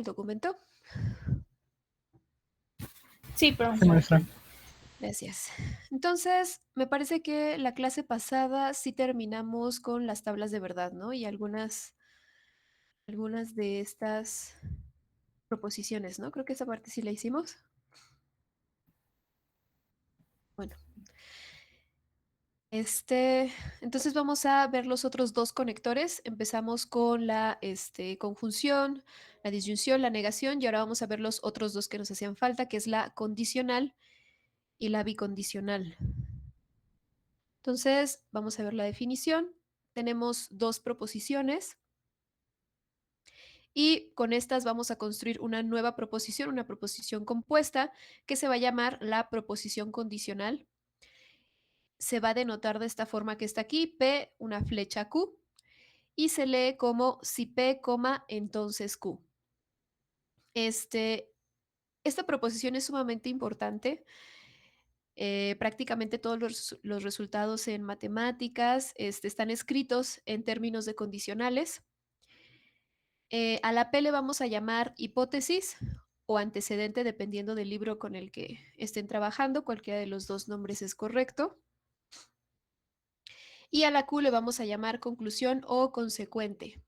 el documento. Sí, Sí, profesora. maestra. Gracias. Entonces, me parece que la clase pasada sí terminamos con las tablas de verdad, ¿no? Y algunas de estas proposiciones, ¿no? Creo que esa parte sí la hicimos. Bueno. Entonces vamos a ver los otros dos conectores. Empezamos con la conjunción, la disyunción, la negación, y ahora vamos a ver los otros dos que nos hacían falta, que es la condicional y la bicondicional. Entonces, vamos a ver la definición. Tenemos dos proposiciones y con estas vamos a construir una nueva proposición, una proposición compuesta que se va a llamar la proposición condicional. Se va a denotar de esta forma que está aquí, P, una flecha Q, y se lee como si P, entonces Q. Esta proposición es sumamente importante. Prácticamente todos los resultados en matemáticas están escritos en términos de condicionales. A la P le vamos a llamar hipótesis o antecedente, dependiendo del libro con el que estén trabajando. Cualquiera de los dos nombres es correcto. Y a la Q le vamos a llamar conclusión o consecuente.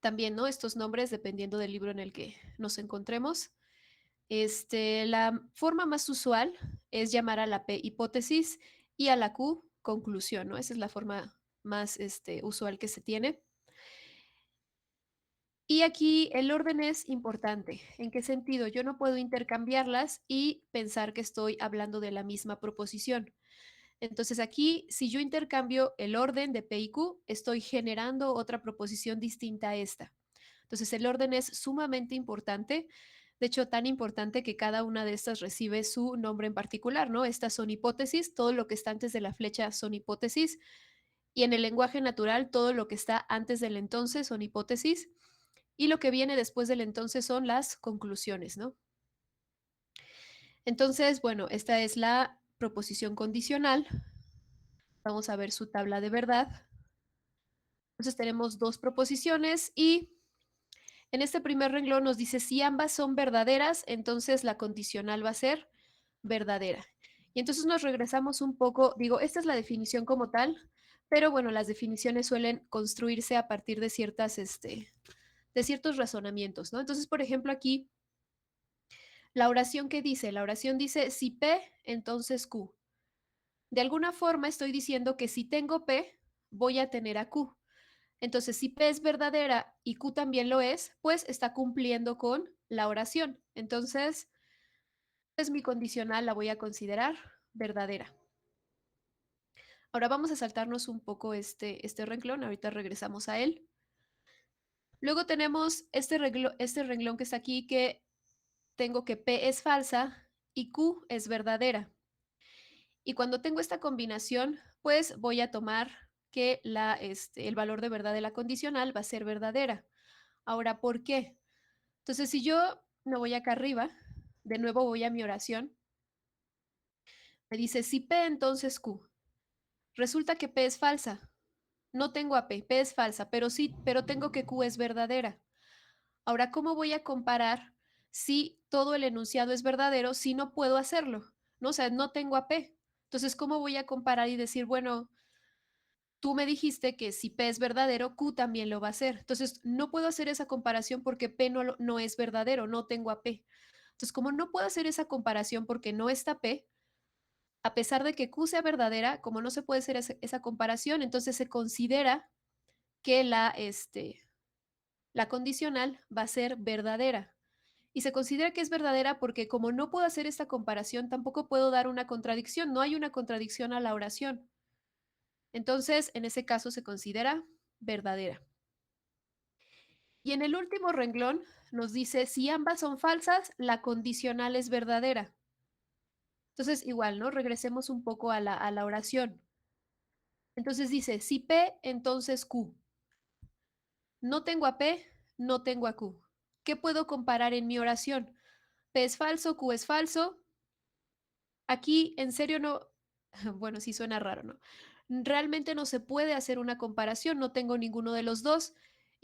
También, ¿no? Estos nombres, dependiendo del libro en el que nos encontremos. La forma más usual es llamar a la P hipótesis y a la Q conclusión, ¿no? Esa es la forma más usual que se tiene. Y aquí el orden es importante. ¿En qué sentido? Yo no puedo intercambiarlas y pensar que estoy hablando de la misma proposición. Entonces aquí, si yo intercambio el orden de P y Q, estoy generando otra proposición distinta a esta. Entonces el orden es sumamente importante. De hecho, tan importante que cada una de estas recibe su nombre en particular, ¿no? Estas son hipótesis, todo lo que está antes de la flecha son hipótesis. Y en el lenguaje natural, todo lo que está antes del entonces son hipótesis. Y lo que viene después del entonces son las conclusiones, ¿no? Entonces, bueno, esta es la proposición condicional. Vamos a ver su tabla de verdad. Entonces tenemos dos proposiciones y en este primer renglón nos dice si ambas son verdaderas, entonces la condicional va a ser verdadera. Y entonces nos regresamos un poco, digo, esta es la definición como tal, pero bueno, las definiciones suelen construirse a partir de de ciertos razonamientos, ¿no? Entonces, por ejemplo, aquí la oración que dice, la oración dice si P, entonces Q. De alguna forma estoy diciendo que si tengo P, voy a tener a Q. Entonces, si P es verdadera y Q también lo es, pues está cumpliendo con la oración. Entonces, es mi condicional, la voy a considerar verdadera. Ahora vamos a saltarnos un poco este renglón, ahorita regresamos a él. Luego tenemos este renglón que está aquí que tengo que P es falsa y Q es verdadera. Y cuando tengo esta combinación, pues voy a tomar que el valor de verdad de la condicional va a ser verdadera. Ahora, ¿por qué? Entonces, si yo me voy acá arriba, de nuevo voy a mi oración, me dice si P, entonces Q. Resulta que P es falsa. No tengo a P, P es falsa, pero sí, pero tengo que Q es verdadera. Ahora, ¿cómo voy a comparar si todo el enunciado es verdadero si no puedo hacerlo? ¿No? O sea, no tengo a P. Entonces, ¿cómo voy a comparar y decir, bueno, tú me dijiste que si P es verdadero, Q también lo va a hacer? Entonces, no puedo hacer esa comparación porque P no es verdadero, no tengo a P. Entonces, como no puedo hacer esa comparación porque no está P, a pesar de que Q sea verdadera, como no se puede hacer esa comparación, entonces se considera que la condicional va a ser verdadera. Y se considera que es verdadera porque como no puedo hacer esta comparación, tampoco puedo dar una contradicción, no hay una contradicción a la oración. Entonces, en ese caso se considera verdadera. Y en el último renglón nos dice, si ambas son falsas, la condicional es verdadera. Entonces, igual, ¿no? Regresemos un poco a la oración. Entonces dice, si P, entonces Q. No tengo a P, no tengo a Q. ¿Qué puedo comparar en mi oración? P es falso, Q es falso. Aquí, en serio, no, bueno, sí suena raro, ¿no? Realmente no se puede hacer una comparación, no tengo ninguno de los dos.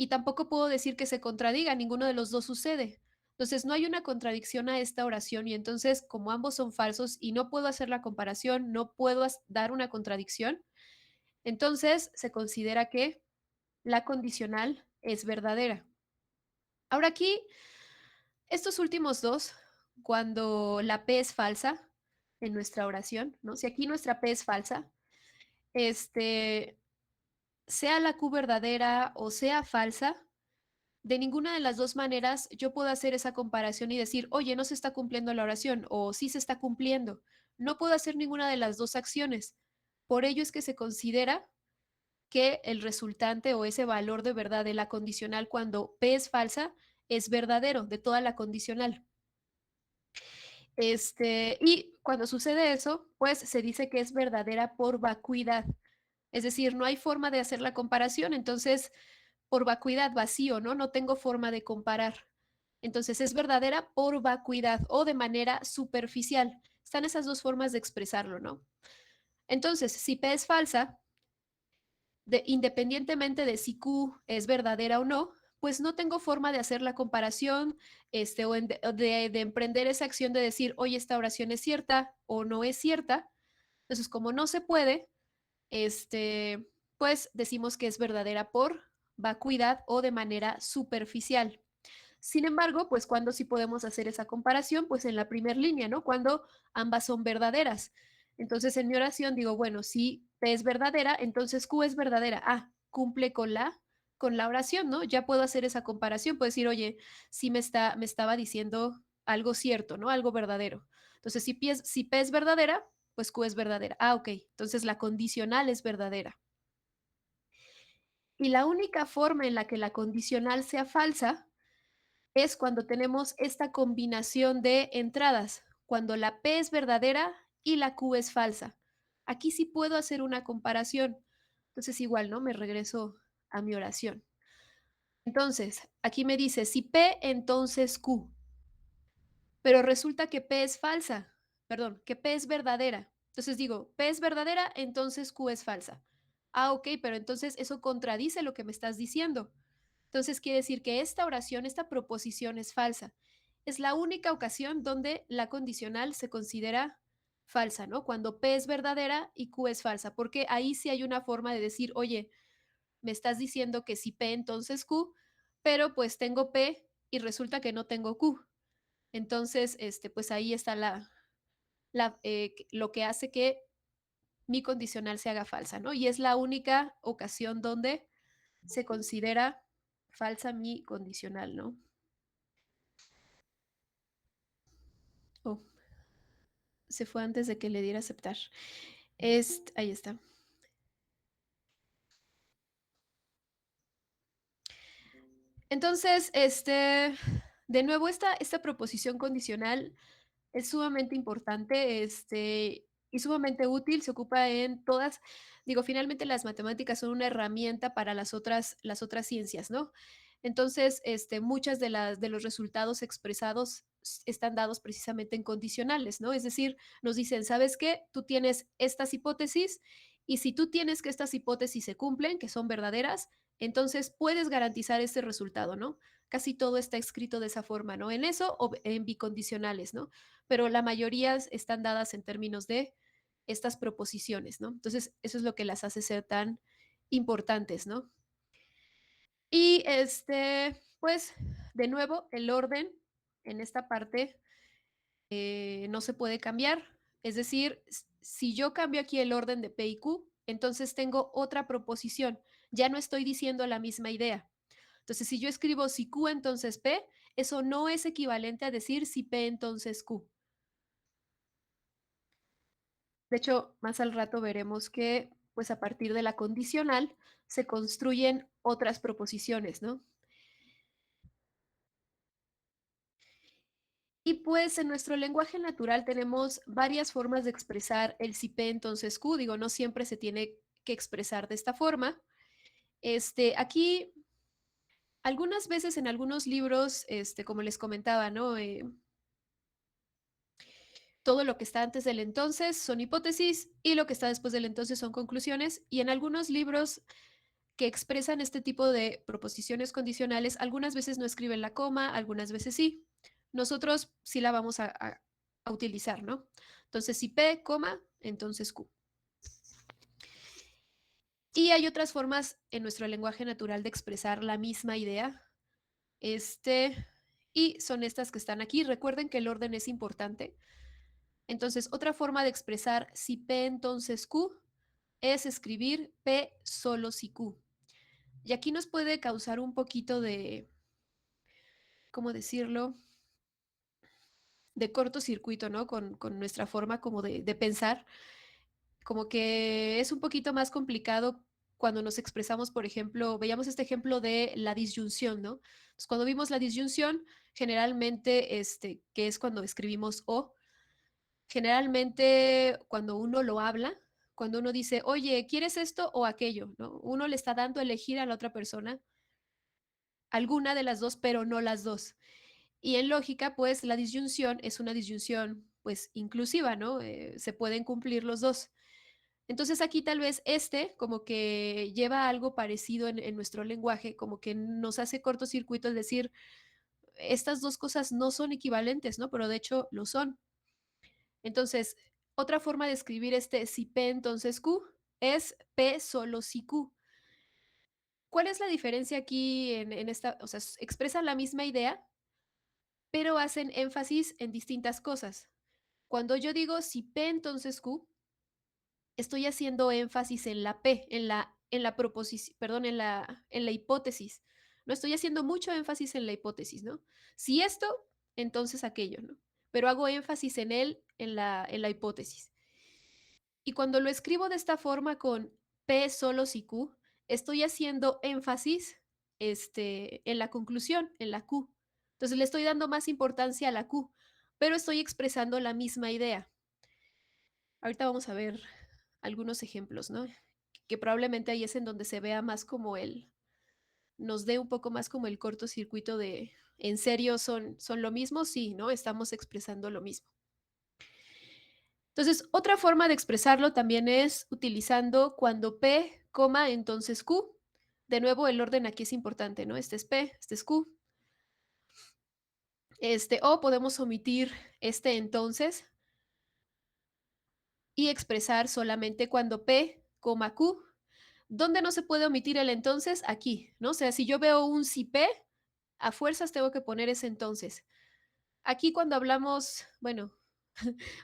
y tampoco puedo decir que se contradiga, ninguno de los 2 sucede. Entonces, no hay una contradicción a esta oración y entonces, como ambos son falsos y no puedo hacer la comparación, no puedo dar una contradicción, entonces se considera que la condicional es verdadera. Ahora aquí, estos últimos 2, cuando la P es falsa en nuestra oración, ¿no? Si aquí nuestra P es falsa, este, sea la Q verdadera o sea falsa, de ninguna de las 2 maneras yo puedo hacer esa comparación y decir: "Oye, no se está cumpliendo la oración", o "Sí se está cumpliendo". No puedo hacer ninguna de las 2 acciones. Por ello es que se considera que el resultante o ese valor de verdad de la condicional cuando P es falsa es verdadero de toda la condicional. Y cuando sucede eso, pues se dice que es verdadera por vacuidad. Es decir, no hay forma de hacer la comparación, entonces, por vacuidad, vacío, ¿no? No tengo forma de comparar. Entonces, es verdadera por vacuidad o de manera superficial. Están esas 2 formas de expresarlo, ¿no? Entonces, si P es falsa, independientemente de si Q es verdadera o no, pues no tengo forma de hacer la comparación, o de emprender esa acción de decir, oye, esta oración es cierta o no es cierta. Entonces, como no se puede, pues decimos que es verdadera por vacuidad o de manera superficial. Sin embargo, pues cuando sí podemos hacer esa comparación, pues en la primera línea, ¿no? Cuando ambas son verdaderas. Entonces, en mi oración digo, bueno, si P es verdadera, entonces Q es verdadera. Ah, cumple con la oración, ¿no? Ya puedo hacer esa comparación, puedo decir, oye, sí me estaba diciendo algo cierto, ¿no? Algo verdadero. Entonces, si P es verdadera, pues Q es verdadera. Ah, ok. Entonces la condicional es verdadera. Y la única forma en la que la condicional sea falsa es cuando tenemos esta combinación de entradas, cuando la P es verdadera y la Q es falsa. Aquí sí puedo hacer una comparación. Entonces igual, ¿no? Me regreso a mi oración. Entonces, aquí me dice, si P, entonces Q, pero resulta que P es falsa, perdón, que P es verdadera. Entonces digo, P es verdadera, entonces Q es falsa. Ah, ok, pero entonces eso contradice lo que me estás diciendo. Entonces quiere decir que esta oración, esta proposición es falsa. Es la única ocasión donde la condicional se considera falsa, ¿no? Cuando P es verdadera y Q es falsa, porque ahí sí hay una forma de decir, oye, me estás diciendo que si P, entonces Q, pero pues tengo P y resulta que no tengo Q. Entonces, pues ahí está lo que hace que mi condicional se haga falsa, ¿no? Y es la única ocasión donde se considera falsa mi condicional, ¿no? Oh, se fue antes de que le diera aceptar. Ahí está. Entonces, de nuevo, esta proposición condicional es sumamente importante, y sumamente útil, se ocupa en todas, digo, finalmente las matemáticas son una herramienta para las otras ciencias, ¿no? Entonces, muchas de los resultados expresados están dados precisamente en condicionales, ¿no? Es decir, nos dicen, ¿sabes qué? Tú tienes estas hipótesis y si tú tienes que estas hipótesis se cumplen, que son verdaderas, entonces puedes garantizar este resultado, ¿no? Casi todo está escrito de esa forma, ¿no? En eso o en bicondicionales, ¿no? Pero la mayoría están dadas en términos de estas proposiciones, ¿no? Entonces, eso es lo que las hace ser tan importantes, ¿no? Y pues, de nuevo, el orden en esta parte no se puede cambiar. Es decir, si yo cambio aquí el orden de P y Q, entonces tengo otra proposición. Ya no estoy diciendo la misma idea. Entonces, si yo escribo si Q, entonces P, eso no es equivalente a decir si P, entonces Q. De hecho, más al rato veremos que, pues a partir de la condicional, se construyen otras proposiciones, ¿no? Y pues en nuestro lenguaje natural tenemos varias formas de expresar el si P entonces Q, digo, no siempre se tiene que expresar de esta forma. Aquí, algunas veces en algunos libros, como les comentaba, ¿no? Todo lo que está antes del entonces son hipótesis y lo que está después del entonces son conclusiones. Y en algunos libros que expresan este tipo de proposiciones condicionales, algunas veces no escriben la coma, algunas veces sí. Nosotros sí la vamos a utilizar, ¿no? Entonces, si P, coma, entonces Q. Y hay otras formas en nuestro lenguaje natural de expresar la misma idea. Y son estas que están aquí. Recuerden que el orden es importante. Entonces, otra forma de expresar si P entonces Q es escribir P solo si Q. Y aquí nos puede causar un poquito de, ¿cómo decirlo? De cortocircuito, ¿no? Con nuestra forma como de pensar. Como que es un poquito más complicado cuando nos expresamos, por ejemplo, veíamos este ejemplo de la disyunción, ¿no? Entonces, cuando vimos la disyunción, generalmente, que es cuando escribimos o, generalmente cuando uno lo habla, cuando uno dice, oye, ¿quieres esto o aquello? ¿No? Uno le está dando a elegir a la otra persona alguna de las dos, pero no las dos. Y en lógica, pues la disyunción es una disyunción, pues inclusiva, ¿no? Se pueden cumplir los dos. Entonces aquí tal vez como que lleva algo parecido en nuestro lenguaje, como que nos hace cortocircuito, es decir, estas dos cosas no son equivalentes, ¿no? Pero de hecho lo son. Entonces, otra forma de escribir si P entonces Q es P solo si Q. ¿Cuál es la diferencia aquí en esta? O sea, expresan la misma idea, pero hacen énfasis en distintas cosas. Cuando yo digo si P entonces Q, estoy haciendo énfasis en la P, en la proposición, perdón, en la hipótesis. No estoy haciendo mucho énfasis en la hipótesis, ¿no? Si esto, entonces aquello, ¿no? Pero hago énfasis en él, en la hipótesis. Y cuando lo escribo de esta forma con P solo si Q, estoy haciendo énfasis en la conclusión, en la Q. Entonces le estoy dando más importancia a la Q, pero estoy expresando la misma idea. Ahorita vamos a ver algunos ejemplos, ¿no? Que probablemente ahí es en donde se vea más como nos dé un poco más como el cortocircuito de, ¿en serio son lo mismo? Sí, ¿no? Estamos expresando lo mismo. Entonces, otra forma de expresarlo también es utilizando cuando P, coma, entonces Q. De nuevo, el orden aquí es importante, ¿no? Este es P, este es Q. O podemos omitir entonces y expresar solamente cuando P, coma Q. ¿Dónde no se puede omitir el entonces? Aquí, ¿no? O sea, si yo veo un si P, a fuerzas tengo que poner ese entonces. Aquí cuando hablamos, bueno,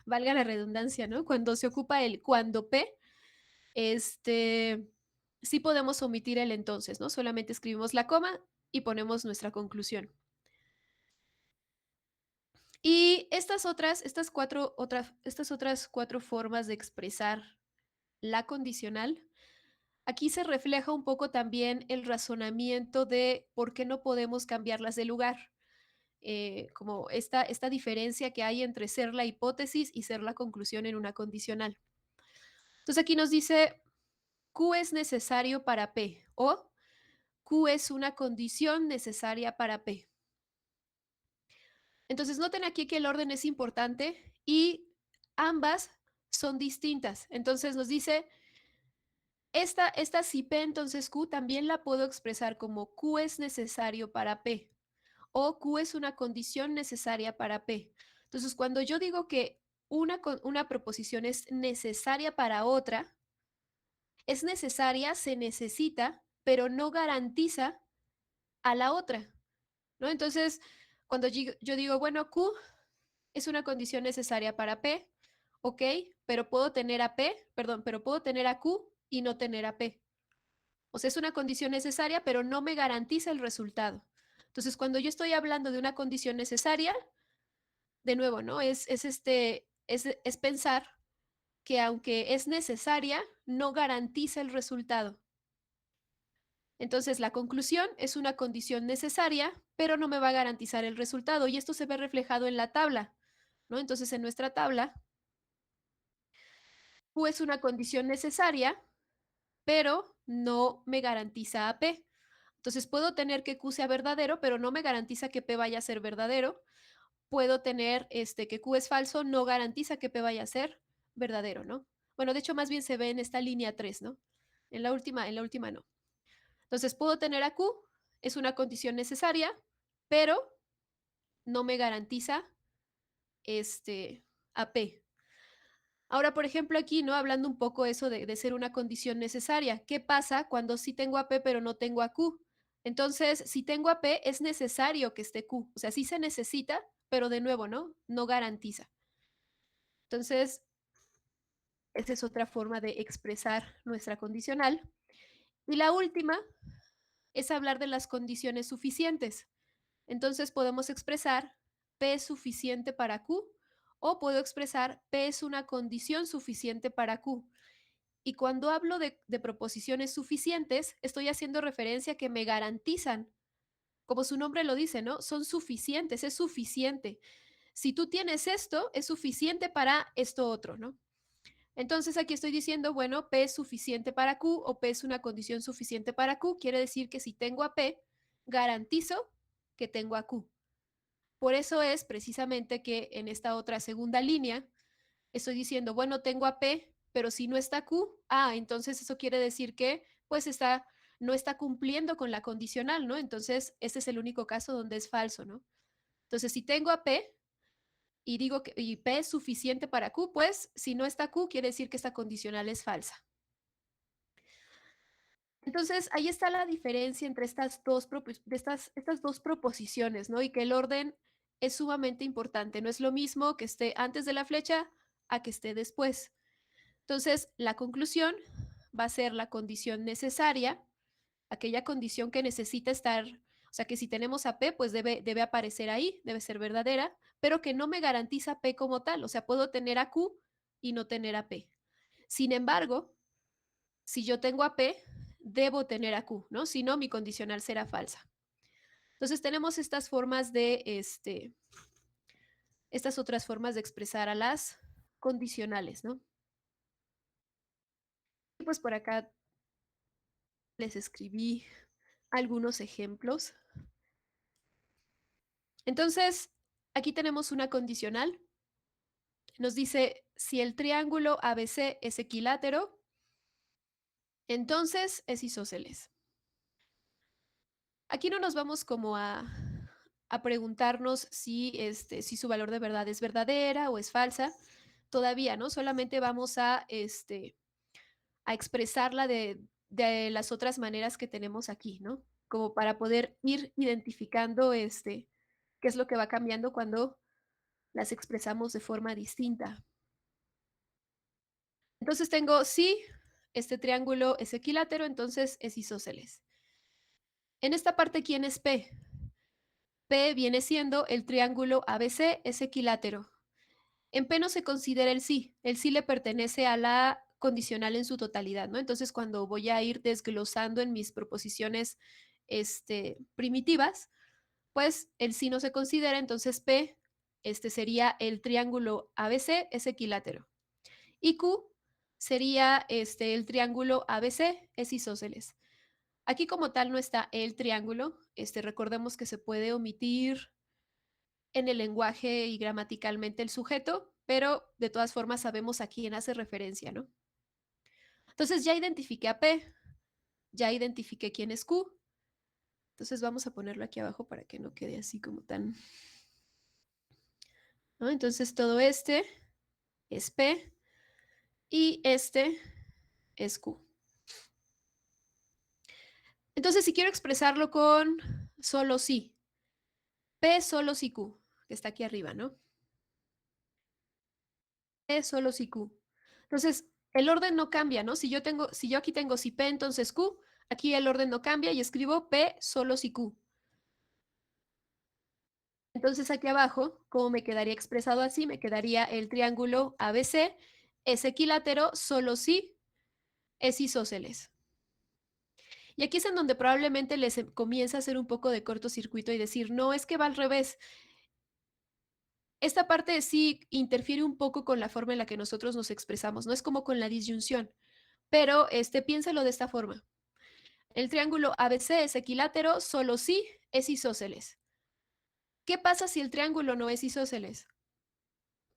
valga la redundancia, ¿no? Cuando se ocupa el cuando P, sí podemos omitir el entonces, ¿no? Solamente escribimos la coma y ponemos nuestra conclusión. Y estas otras cuatro formas de expresar la condicional, aquí se refleja un poco también el razonamiento de por qué no podemos cambiarlas de lugar. Como esta diferencia que hay entre ser la hipótesis y ser la conclusión en una condicional. Entonces aquí nos dice Q es necesario para P o Q es una condición necesaria para P. Entonces noten aquí que el orden es importante y ambas son distintas. Entonces nos dice, esta si P entonces Q también la puedo expresar como Q es necesario para P o Q es una condición necesaria para P. Entonces, cuando yo digo que una proposición es necesaria para otra, es necesaria, se necesita, pero no garantiza a la otra, ¿no? Entonces, cuando yo digo, bueno, Q es una condición necesaria para P, ok, pero puedo tener a P, perdón, pero puedo tener a Q y no tener a P. O sea, es una condición necesaria, pero no me garantiza el resultado. Entonces, cuando yo estoy hablando de una condición necesaria, de nuevo, ¿no? Es pensar que aunque es necesaria, no garantiza el resultado. Entonces, la conclusión es una condición necesaria, pero no me va a garantizar el resultado. Y esto se ve reflejado en la tabla, ¿no? Entonces, en nuestra tabla, Q es una condición necesaria, pero no me garantiza a P. Entonces, puedo tener que Q sea verdadero, pero no me garantiza que P vaya a ser verdadero. Puedo tener que Q es falso, no garantiza que P vaya a ser verdadero, ¿no? Bueno, de hecho, más bien se ve en esta línea 3, ¿no? En la última no. Entonces, puedo tener a Q, es una condición necesaria, pero no me garantiza, a P. Ahora, por ejemplo, aquí, ¿no? Hablando un poco eso de ser una condición necesaria, ¿qué pasa cuando sí tengo a P, pero no tengo a Q? Entonces, si tengo a P, es necesario que esté Q. O sea, sí se necesita, pero de nuevo, ¿no? No garantiza. Entonces, esa es otra forma de expresar nuestra condicional. Y la última es hablar de las condiciones suficientes. Entonces, podemos expresar P es suficiente para Q o puedo expresar P es una condición suficiente para Q. Y cuando hablo de proposiciones suficientes, estoy haciendo referencia a que me garantizan, como su nombre lo dice, ¿no? Son suficientes, es suficiente. Si tú tienes esto, es suficiente para esto otro, ¿no? Entonces aquí estoy diciendo, bueno, P es suficiente para Q o P es una condición suficiente para Q. Quiere decir que si tengo a P, garantizo que tengo a Q. Por eso es precisamente que en esta otra segunda línea estoy diciendo, bueno, tengo a P, pero si no está Q, entonces eso quiere decir que pues no está cumpliendo con la condicional, ¿no? Entonces, ese es el único caso donde es falso, ¿no? Entonces, si tengo a P y digo que y P es suficiente para Q, pues si no está Q, quiere decir que esta condicional es falsa. Entonces, ahí está la diferencia entre estas dos proposiciones, ¿no? Y que el orden es sumamente importante. No es lo mismo que esté antes de la flecha a que esté después. Entonces, la conclusión va a ser la condición necesaria, aquella condición que necesita estar, o sea, que si tenemos a P, pues debe aparecer ahí, debe ser verdadera, pero que no me garantiza P como tal. O sea, puedo tener a Q y no tener a P. Sin embargo, si yo tengo a P, debo tener a Q, ¿no? Si no, mi condicional será falsa. Entonces, tenemos estas formas estas otras formas de expresar a las condicionales, ¿no? Y pues por acá les escribí algunos ejemplos. Entonces, aquí tenemos una condicional. Nos dice, si el triángulo ABC es equilátero, entonces es isósceles. Aquí no nos vamos como a preguntarnos si su valor de verdad es verdadera o es falsa. Todavía, ¿no? Solamente vamos a expresarla de las otras maneras que tenemos aquí, ¿no? Como para poder ir identificando qué es lo que va cambiando cuando las expresamos de forma distinta. Entonces tengo, si este triángulo es equilátero, entonces es isósceles. En esta parte, ¿quién es P? P viene siendo el triángulo ABC, es equilátero. En P no se considera el sí le pertenece a la condicional en su totalidad, ¿no? Entonces, cuando voy a ir desglosando en mis proposiciones primitivas, pues el sí no se considera, entonces P sería el triángulo ABC, es equilátero. Y Q sería el triángulo ABC, es isósceles. Aquí como tal no está el triángulo, recordemos que se puede omitir en el lenguaje y gramaticalmente el sujeto, pero de todas formas sabemos a quién hace referencia, ¿no? Entonces ya identifiqué a P, ya identifiqué quién es Q, entonces vamos a ponerlo aquí abajo para que no quede así como tan, ¿no? Entonces todo este es P y este es Q. Entonces si quiero expresarlo con solo sí, P solo si Q, que está aquí arriba, ¿no? P solo si Q. Entonces, el orden no cambia, ¿no? Si yo aquí tengo si P, entonces Q, aquí el orden no cambia y escribo P solo si Q. Entonces aquí abajo, ¿cómo me quedaría expresado así? Me quedaría el triángulo ABC, es equilátero solo si es isósceles. Y aquí es en donde probablemente les comienza a hacer un poco de cortocircuito y decir, no, es que va al revés. Esta parte sí interfiere un poco con la forma en la que nosotros nos expresamos, no es como con la disyunción, pero piénsalo de esta forma. El triángulo ABC es equilátero solo si es isósceles. ¿Qué pasa si el triángulo no es isósceles?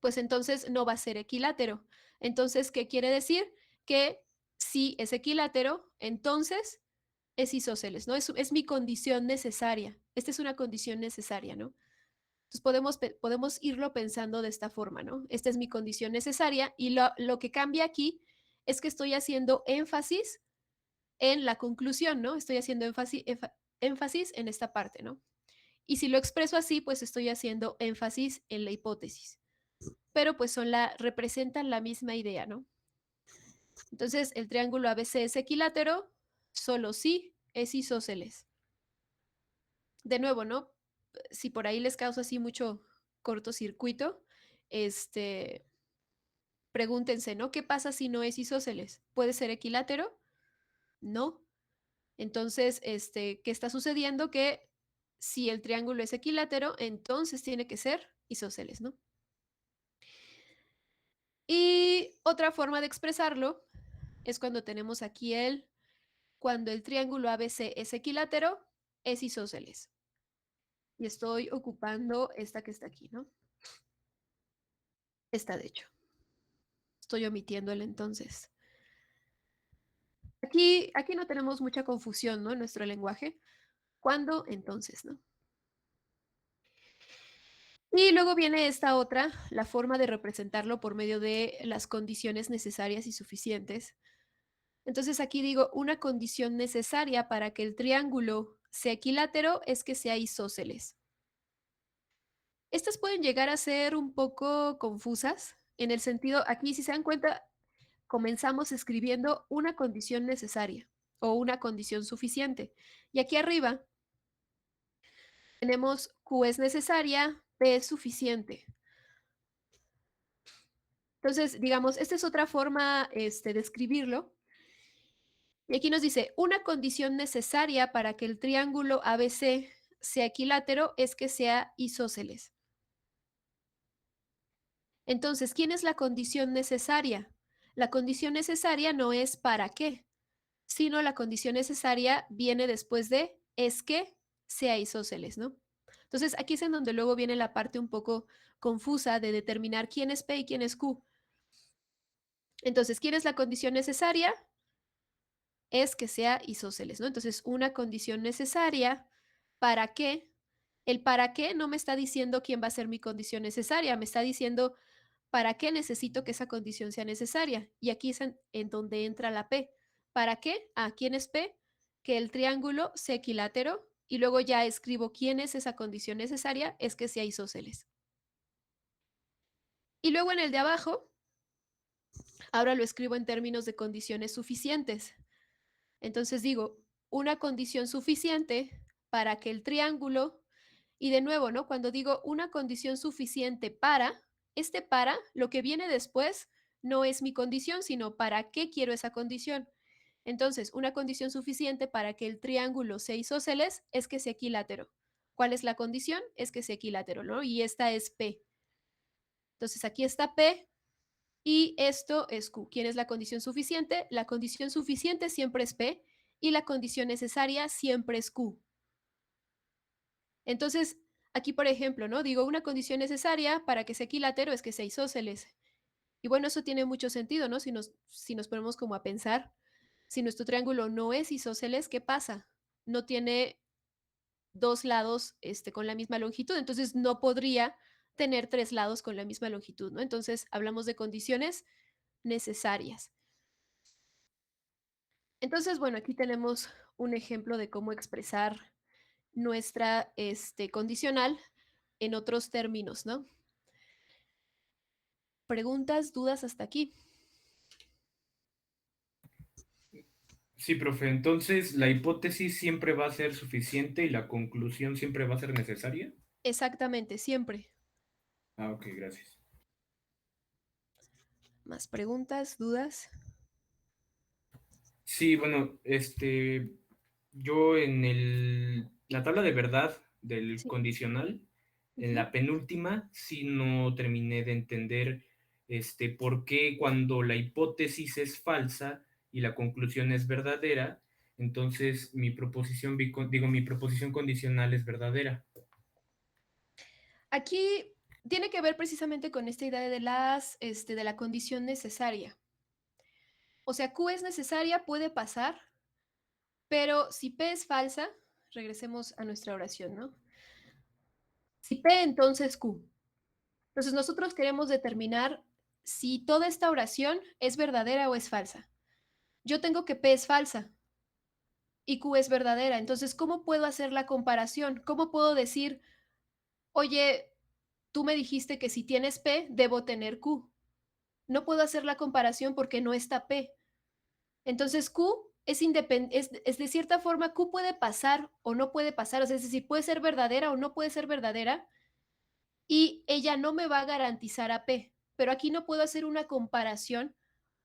Pues entonces no va a ser equilátero. Entonces, ¿qué quiere decir? Que si es equilátero, entonces es isósceles, ¿no? Es mi condición necesaria. Esta es una condición necesaria, ¿no? Entonces podemos irlo pensando de esta forma, ¿no? Esta es mi condición necesaria y lo que cambia aquí es que estoy haciendo énfasis en la conclusión, ¿no? Estoy haciendo énfasis en esta parte, ¿no? Y si lo expreso así, pues estoy haciendo énfasis en la hipótesis. Pero pues representan la misma idea, ¿no? Entonces, el triángulo ABC es equilátero solo si es isósceles. De nuevo, ¿no? Si por ahí les causa así mucho cortocircuito, este, pregúntense, ¿no? ¿Qué pasa si no es isósceles? ¿Puede ser equilátero? No. Entonces, ¿qué está sucediendo? Que si el triángulo es equilátero, entonces tiene que ser isósceles, ¿no? Y otra forma de expresarlo es cuando tenemos aquí cuando el triángulo ABC es equilátero, es isósceles. Y estoy ocupando esta que está aquí, ¿no? Esta, de hecho. Estoy omitiendo el entonces. Aquí no tenemos mucha confusión, ¿no? En nuestro lenguaje. ¿Cuándo? Entonces, ¿no? Y luego viene esta otra, la forma de representarlo por medio de las condiciones necesarias y suficientes. Entonces aquí digo, una condición necesaria para que el triángulo sea equilátero es que sea isósceles. Estas pueden llegar a ser un poco confusas, en el sentido, aquí si se dan cuenta, comenzamos escribiendo una condición necesaria o una condición suficiente. Y aquí arriba tenemos Q es necesaria, P es suficiente. Entonces, digamos, esta es otra forma de escribirlo. Y aquí nos dice, una condición necesaria para que el triángulo ABC sea equilátero es que sea isósceles. Entonces, ¿quién es la condición necesaria? La condición necesaria no es para qué, sino la condición necesaria viene después de es que sea isósceles, ¿no? Entonces, aquí es en donde luego viene la parte un poco confusa de determinar quién es P y quién es Q. Entonces, ¿quién es la condición necesaria? Es que sea isósceles, ¿no? Entonces, una condición necesaria para qué. El para qué no me está diciendo quién va a ser mi condición necesaria, me está diciendo para qué necesito que esa condición sea necesaria. Y aquí es en donde entra la P. ¿Para qué? ¿Quién es P? Que el triángulo sea equilátero y luego ya escribo quién es esa condición necesaria, es que sea isósceles. Y luego en el de abajo, ahora lo escribo en términos de condiciones suficientes. Entonces digo, una condición suficiente para que el triángulo, y de nuevo, ¿no? Cuando digo una condición suficiente para, lo que viene después, no es mi condición, sino para qué quiero esa condición. Entonces, una condición suficiente para que el triángulo sea isósceles es que sea equilátero. ¿Cuál es la condición? Es que sea equilátero, ¿no? Y esta es P. Entonces, aquí está P y esto es Q. ¿Quién es la condición suficiente? La condición suficiente siempre es P y la condición necesaria siempre es Q. Entonces, aquí, por ejemplo, ¿no? Digo, una condición necesaria para que sea equilátero es que sea isósceles. Y bueno, eso tiene mucho sentido, ¿no? Si nos ponemos como a pensar, si nuestro triángulo no es isósceles, ¿qué pasa? No tiene dos lados con la misma longitud, entonces no podría tener tres lados con la misma longitud, ¿no? Entonces, hablamos de condiciones necesarias. Entonces, bueno, aquí tenemos un ejemplo de cómo expresar nuestra condicional en otros términos, ¿no? ¿Preguntas, dudas hasta aquí? Sí, profe, entonces la hipótesis siempre va a ser suficiente y la conclusión siempre va a ser necesaria. Exactamente, siempre. Ah, ok, gracias. ¿Más preguntas, dudas? Sí, bueno, yo en la tabla de verdad del Sí. condicional, en Ujú. la penúltima, sí no terminé de entender, por qué cuando la hipótesis es falsa y la conclusión es verdadera, entonces mi proposición condicional es verdadera. Aquí tiene que ver precisamente con esta idea de la condición necesaria. O sea, Q es necesaria, puede pasar, Pero si P es falsa, regresemos a nuestra oración, ¿no? Si P, entonces Q. Entonces nosotros queremos determinar si toda esta oración es verdadera o es falsa. Yo tengo que P es falsa y Q es verdadera. Entonces, ¿cómo puedo hacer la comparación? ¿Cómo puedo decir, oye, tú me dijiste que si tienes P, debo tener Q? No puedo hacer la comparación porque no está P. Entonces, Q es independiente, es de cierta forma, Q puede pasar o no puede pasar, o sea, es decir, puede ser verdadera o no puede ser verdadera, y ella no me va a garantizar a P. Pero aquí no puedo hacer una comparación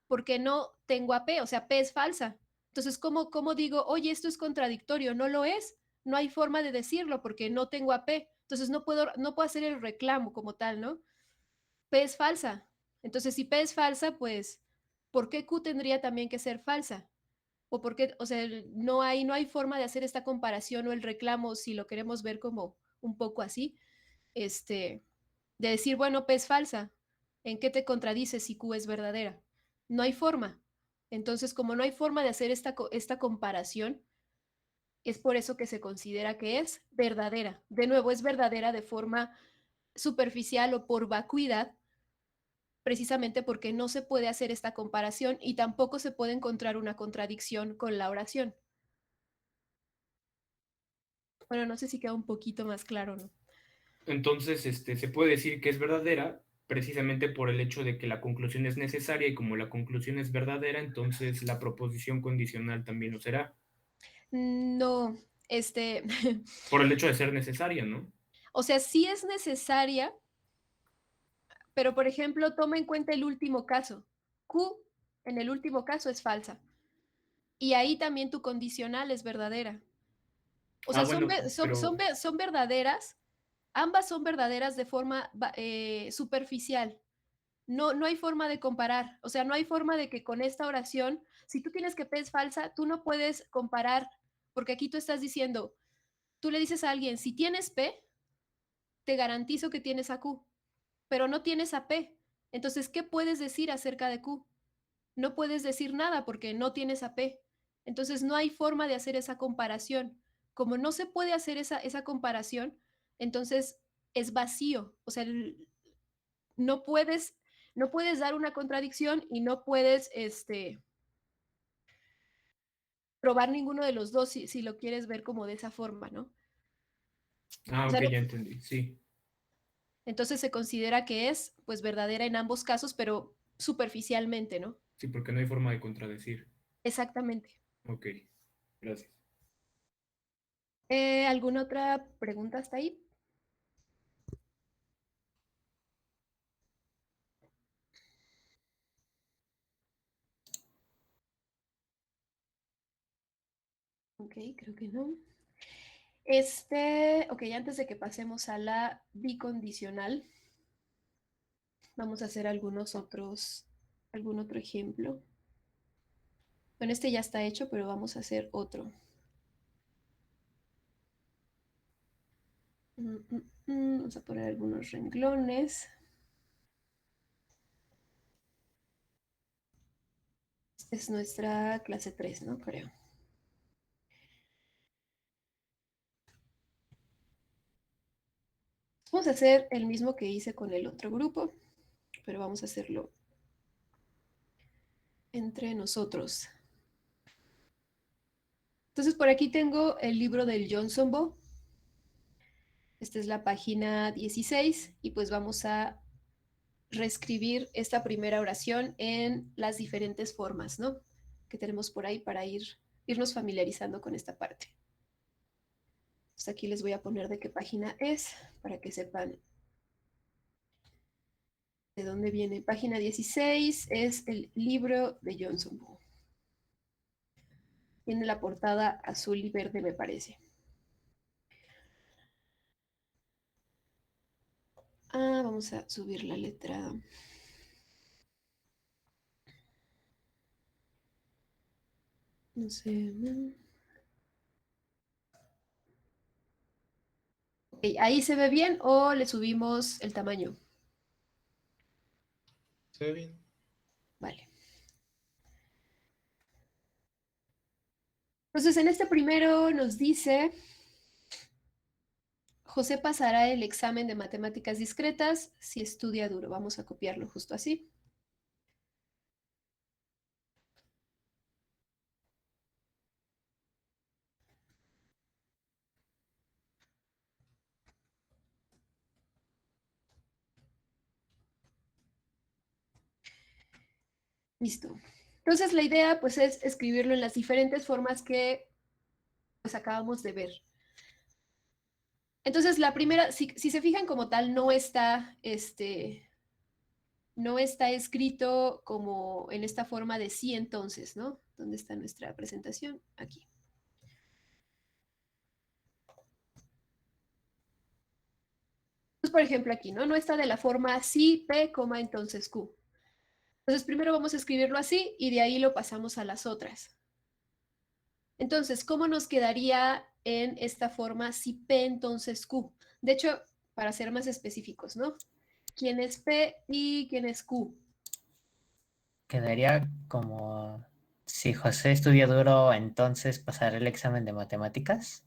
porque no tengo a P, o sea, P es falsa. Entonces, ¿cómo digo, oye, esto es contradictorio? No lo es, no hay forma de decirlo porque no tengo a P. Entonces, no puedo hacer el reclamo como tal, ¿no? P es falsa. Entonces, si P es falsa, pues, ¿por qué Q tendría también que ser falsa? O por qué, o sea, no hay forma de hacer esta comparación o el reclamo, si lo queremos ver como un poco así, este, de decir, bueno, P es falsa. ¿En qué te contradices si Q es verdadera? No hay forma. Entonces, como no hay forma de hacer esta comparación, es por eso que se considera que es verdadera. De nuevo, es verdadera de forma superficial o por vacuidad, precisamente porque no se puede hacer esta comparación y tampoco se puede encontrar una contradicción con la oración. Bueno, no sé si queda un poquito más claro, ¿no? Entonces, se puede decir que es verdadera precisamente por el hecho de que la conclusión es necesaria y como la conclusión es verdadera, entonces la proposición condicional también lo será, No, este, por el hecho de ser necesaria, ¿no? o sea, sí es necesaria, pero por ejemplo, toma en cuenta el último caso. Q en el último caso es falsa. Y ahí también tu condicional es verdadera. O Ah, sea, son, bueno, son, pero, son, son verdaderas, ambas son verdaderas de forma superficial. No hay forma de comparar, o sea, no hay forma de que con esta oración, si tú tienes que P es falsa, tú no puedes comparar, porque aquí tú estás diciendo, tú le dices a alguien, si tienes P, te garantizo que tienes a Q, pero no tienes a P. Entonces, ¿qué puedes decir acerca de Q? No puedes decir nada porque no tienes a P. Entonces, no hay forma de hacer esa comparación. Como no se puede hacer esa comparación, entonces es vacío. O sea, no puedes, no puedes dar una contradicción y no puedes probar ninguno de los dos si lo quieres ver como de esa forma, ¿no? ah, O ok, sea, ya entendí, sí, entonces se considera que es pues verdadera en ambos casos, pero superficialmente, ¿no? sí, porque no hay forma de contradecir. Exactamente. Ok, gracias. ¿Alguna otra pregunta hasta ahí? Ok, creo que no. Ok, antes de que pasemos a la bicondicional, vamos a hacer algún otro ejemplo. Bueno, este ya está hecho, pero vamos a hacer otro. Vamos a poner algunos renglones. Esta es nuestra clase 3, ¿no? Creo. Vamos a hacer el mismo que hice con el otro grupo, pero vamos a hacerlo entre nosotros. Entonces, por aquí tengo el libro del Johnson Bo. Esta es la página 16 y pues vamos a reescribir esta primera oración en las diferentes formas, ¿no? Que tenemos por ahí para irnos familiarizando con esta parte. Entonces aquí les voy a poner de qué página es para que sepan de dónde viene. Página 16 es el libro de Johnson Bo. Tiene la portada azul y verde, me parece. Vamos a subir la letra. No sé. Ok, ¿ahí se ve bien o le subimos el tamaño? Se ve bien. Vale. Entonces, en este primero nos dice, José pasará el examen de matemáticas discretas si estudia duro. Vamos a copiarlo justo así. Listo. Entonces, la idea pues es escribirlo en las diferentes formas que pues acabamos de ver. Entonces, la primera, si se fijan como tal, no está escrito como en esta forma de sí entonces, ¿no? ¿Dónde está nuestra presentación? Aquí. Pues, por ejemplo, aquí, ¿no? No está de la forma sí, P, entonces Q. Entonces, primero vamos a escribirlo así y de ahí lo pasamos a las otras. Entonces, ¿cómo nos quedaría en esta forma si P entonces Q? De hecho, para ser más específicos, ¿no? ¿Quién es P y quién es Q? Quedaría como si José estudia duro, entonces pasará el examen de matemáticas.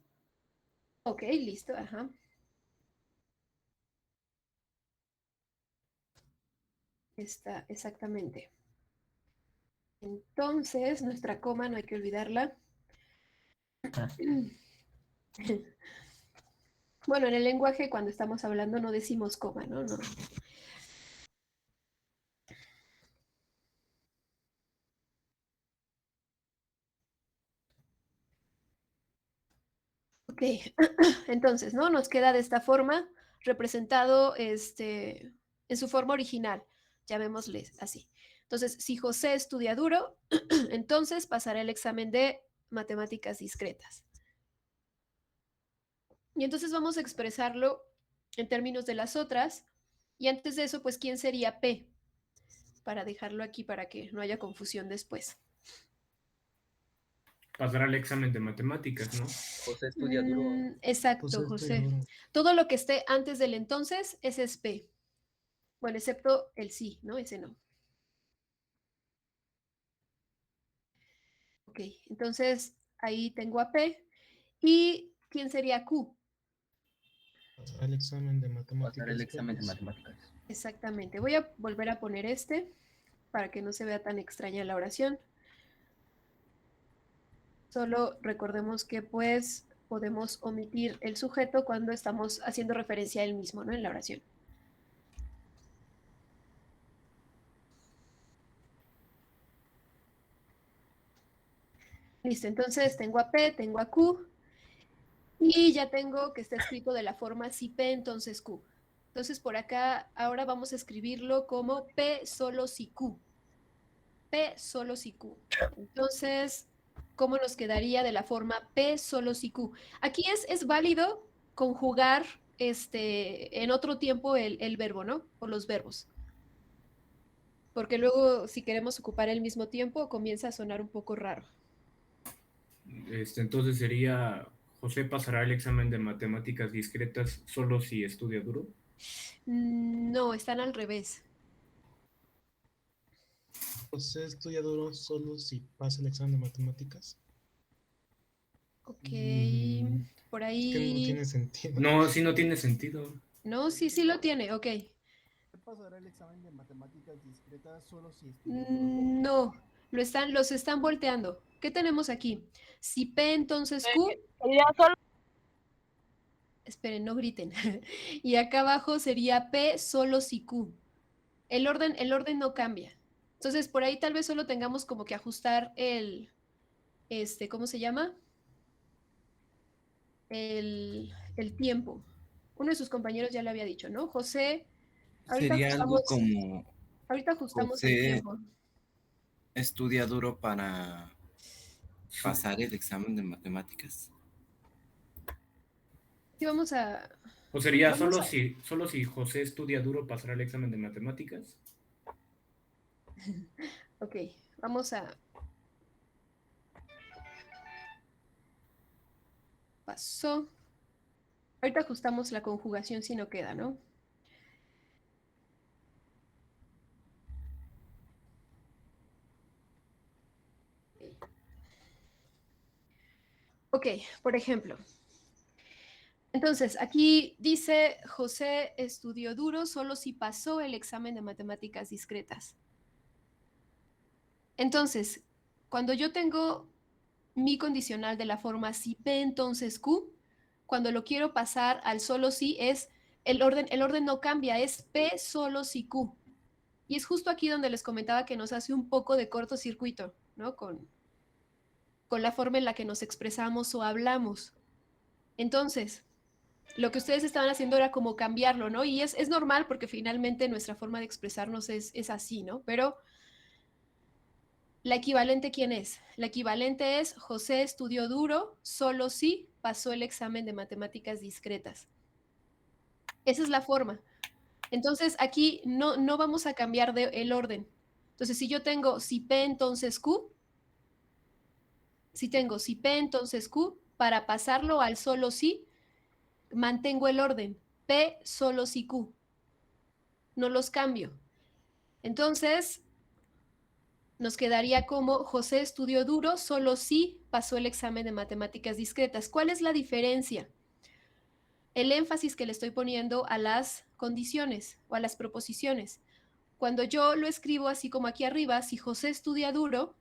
Ok, listo, ajá. Está exactamente. Entonces, nuestra coma no hay que olvidarla. Ah, Bueno, en el lenguaje cuando estamos hablando no decimos coma, ¿no? No. Ok, entonces, ¿no? Nos queda de esta forma representado en su forma original, llamémosle así. Entonces, si José estudia duro, entonces pasará el examen de matemáticas discretas. Y entonces vamos a expresarlo en términos de las otras. Y antes de eso, pues, ¿quién sería P? Para dejarlo aquí para que no haya confusión después. Pasará el examen de matemáticas, ¿no? José estudia duro. Exacto, José. Todo lo que esté antes del entonces, ese es P. Bueno, excepto el sí, ¿no? Ese no. Ok, entonces ahí tengo a P. ¿Y quién sería Q? Pasar el examen de Pasar el matemáticas examen de propias. matemáticas. Exactamente. Voy a volver a poner este para que no se vea tan extraña la oración. Solo recordemos que pues podemos omitir el sujeto cuando estamos haciendo referencia a él mismo, ¿no? En la oración. Listo, entonces tengo a P, tengo a Q y ya tengo que está escrito de la forma si P, entonces Q. Entonces por acá ahora vamos a escribirlo como P solo si Q. P solo si Q. Entonces, ¿cómo nos quedaría de la forma P solo si Q? Aquí es válido conjugar en otro tiempo el verbo, ¿no? O los verbos. Porque luego, si queremos ocupar el mismo tiempo, comienza a sonar un poco raro. Entonces sería, José pasará el examen de matemáticas discretas solo si estudia duro. No, están al revés. José estudia duro solo si pasa el examen de matemáticas. Ok, Mm, por Es que no tiene ahí. sentido. No, sí no tiene sentido. No, sí, sí lo tiene, ok. Pasará el examen de matemáticas discretas solo si estudia duro. No, los están volteando. ¿Qué tenemos aquí? Si P entonces Q, Sería solo esperen, no griten. Y acá abajo sería P solo si Q. El orden no cambia. Entonces, por ahí tal vez solo tengamos como que ajustar ¿cómo se llama? El tiempo. Uno de sus compañeros ya le había dicho, ¿no? José, ahorita Sería algo ajustamos, como ahorita ajustamos el José tiempo. estudia duro para pasar el examen de matemáticas. Sí, O sería vamos a, solo si José estudia duro pasará el examen de matemáticas. ok, vamos a, pasó. Ahorita ajustamos la conjugación si no queda, ¿no? Ok, por ejemplo. Entonces, aquí dice, José estudió duro solo si pasó el examen de matemáticas discretas. Entonces, cuando yo tengo mi condicional de la forma si P entonces Q, cuando lo quiero pasar al solo si es el orden no cambia, es P solo si Q. Y es justo aquí donde les comentaba que nos hace un poco de cortocircuito, ¿no? Con la forma en la que nos expresamos o hablamos. Entonces, lo que ustedes estaban haciendo era como cambiarlo, ¿no? Y es normal porque finalmente nuestra forma de expresarnos es así, ¿no? Pero la equivalente, ¿quién es? La equivalente es José estudió duro solo si pasó el examen de matemáticas discretas. Esa es la forma. Entonces, aquí no vamos a cambiar el orden. Entonces, si yo tengo si P entonces Q, si tengo si P entonces Q, para pasarlo al solo si, mantengo el orden. P solo si Q. No los cambio. Entonces, nos quedaría como José estudió duro solo si pasó el examen de matemáticas discretas. ¿Cuál es la diferencia? El énfasis que le estoy poniendo a las condiciones o a las proposiciones. Cuando yo lo escribo así como aquí arriba, si José estudia duro,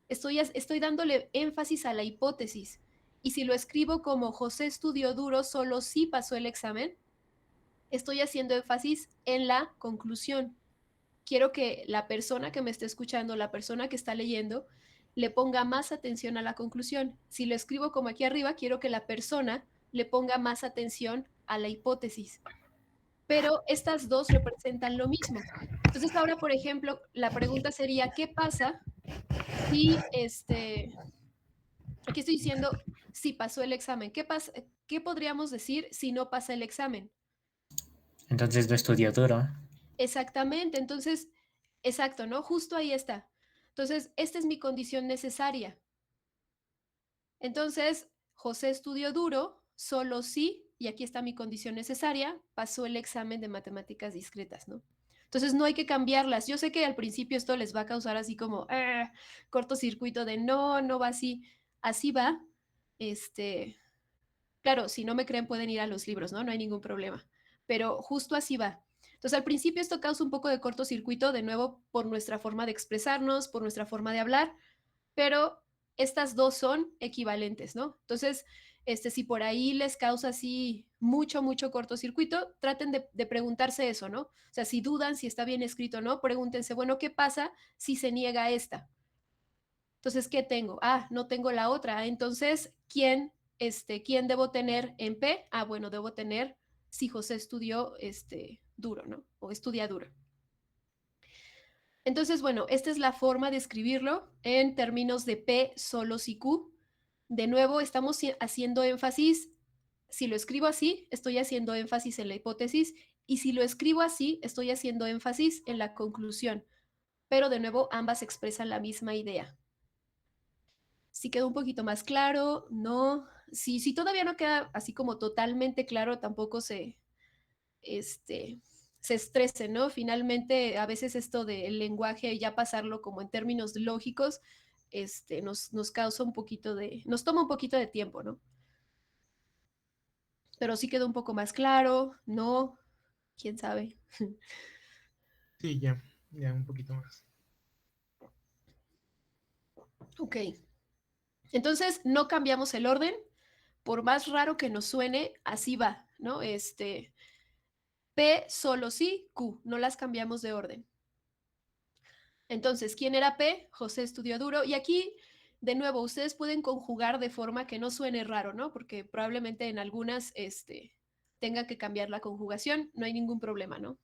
estoy dándole énfasis a la hipótesis. Y si lo escribo como José estudió duro solo si pasó el examen, estoy haciendo énfasis en la conclusión. Quiero que la persona que me esté escuchando, la persona que está leyendo, le ponga más atención a la conclusión. Si lo escribo como aquí arriba, quiero que la persona le ponga más atención a la hipótesis. Pero estas dos representan lo mismo. Entonces ahora, por ejemplo, la pregunta sería, ¿qué pasa si aquí estoy diciendo si pasó el examen? ¿Qué podríamos decir si no pasa el examen? Entonces no estudió duro. Exactamente, entonces, exacto, ¿no? Justo ahí está. Entonces, esta es mi condición necesaria. Entonces, José estudió duro, solo si, y aquí está mi condición necesaria, pasó el examen de matemáticas discretas, ¿no? Entonces, no hay que cambiarlas. Yo sé que al principio esto les va a causar así como cortocircuito de no va así. Así va. Claro, si no me creen pueden ir a los libros, ¿no? No hay ningún problema. Pero justo así va. Entonces, al principio esto causa un poco de cortocircuito, de nuevo, por nuestra forma de expresarnos, por nuestra forma de hablar, pero estas dos son equivalentes, ¿no? Entonces, si por ahí les causa así mucho cortocircuito, traten de preguntarse eso, ¿no? O sea, si dudan si está bien escrito o no, pregúntense, bueno, ¿qué pasa si se niega esta? Entonces, ¿qué tengo? Ah, no tengo la otra. Entonces, ¿quién debo tener en P? Ah, bueno, debo tener si José estudió duro, ¿no? O estudia duro. Entonces, bueno, esta es la forma de escribirlo en términos de P solo si Q. De nuevo, estamos haciendo énfasis. Si lo escribo así, estoy haciendo énfasis en la hipótesis. Y si lo escribo así, estoy haciendo énfasis en la conclusión. Pero de nuevo, ambas expresan la misma idea. Si quedó un poquito más claro, no. Si todavía no queda así como totalmente claro, tampoco se estresen, ¿no? Finalmente, a veces esto del lenguaje, ya pasarlo como en términos lógicos, nos causa nos toma un poquito de tiempo, ¿no? Pero sí quedó un poco más claro, no, quién sabe. Sí, ya un poquito más. Ok, entonces no cambiamos el orden, por más raro que nos suene, así va, ¿no? P solo sí, Q, no las cambiamos de orden. Entonces, ¿quién era P? José estudió duro. Y aquí, de nuevo, ustedes pueden conjugar de forma que no suene raro, ¿no? Porque probablemente en algunas tenga que cambiar la conjugación, no hay ningún problema, ¿no?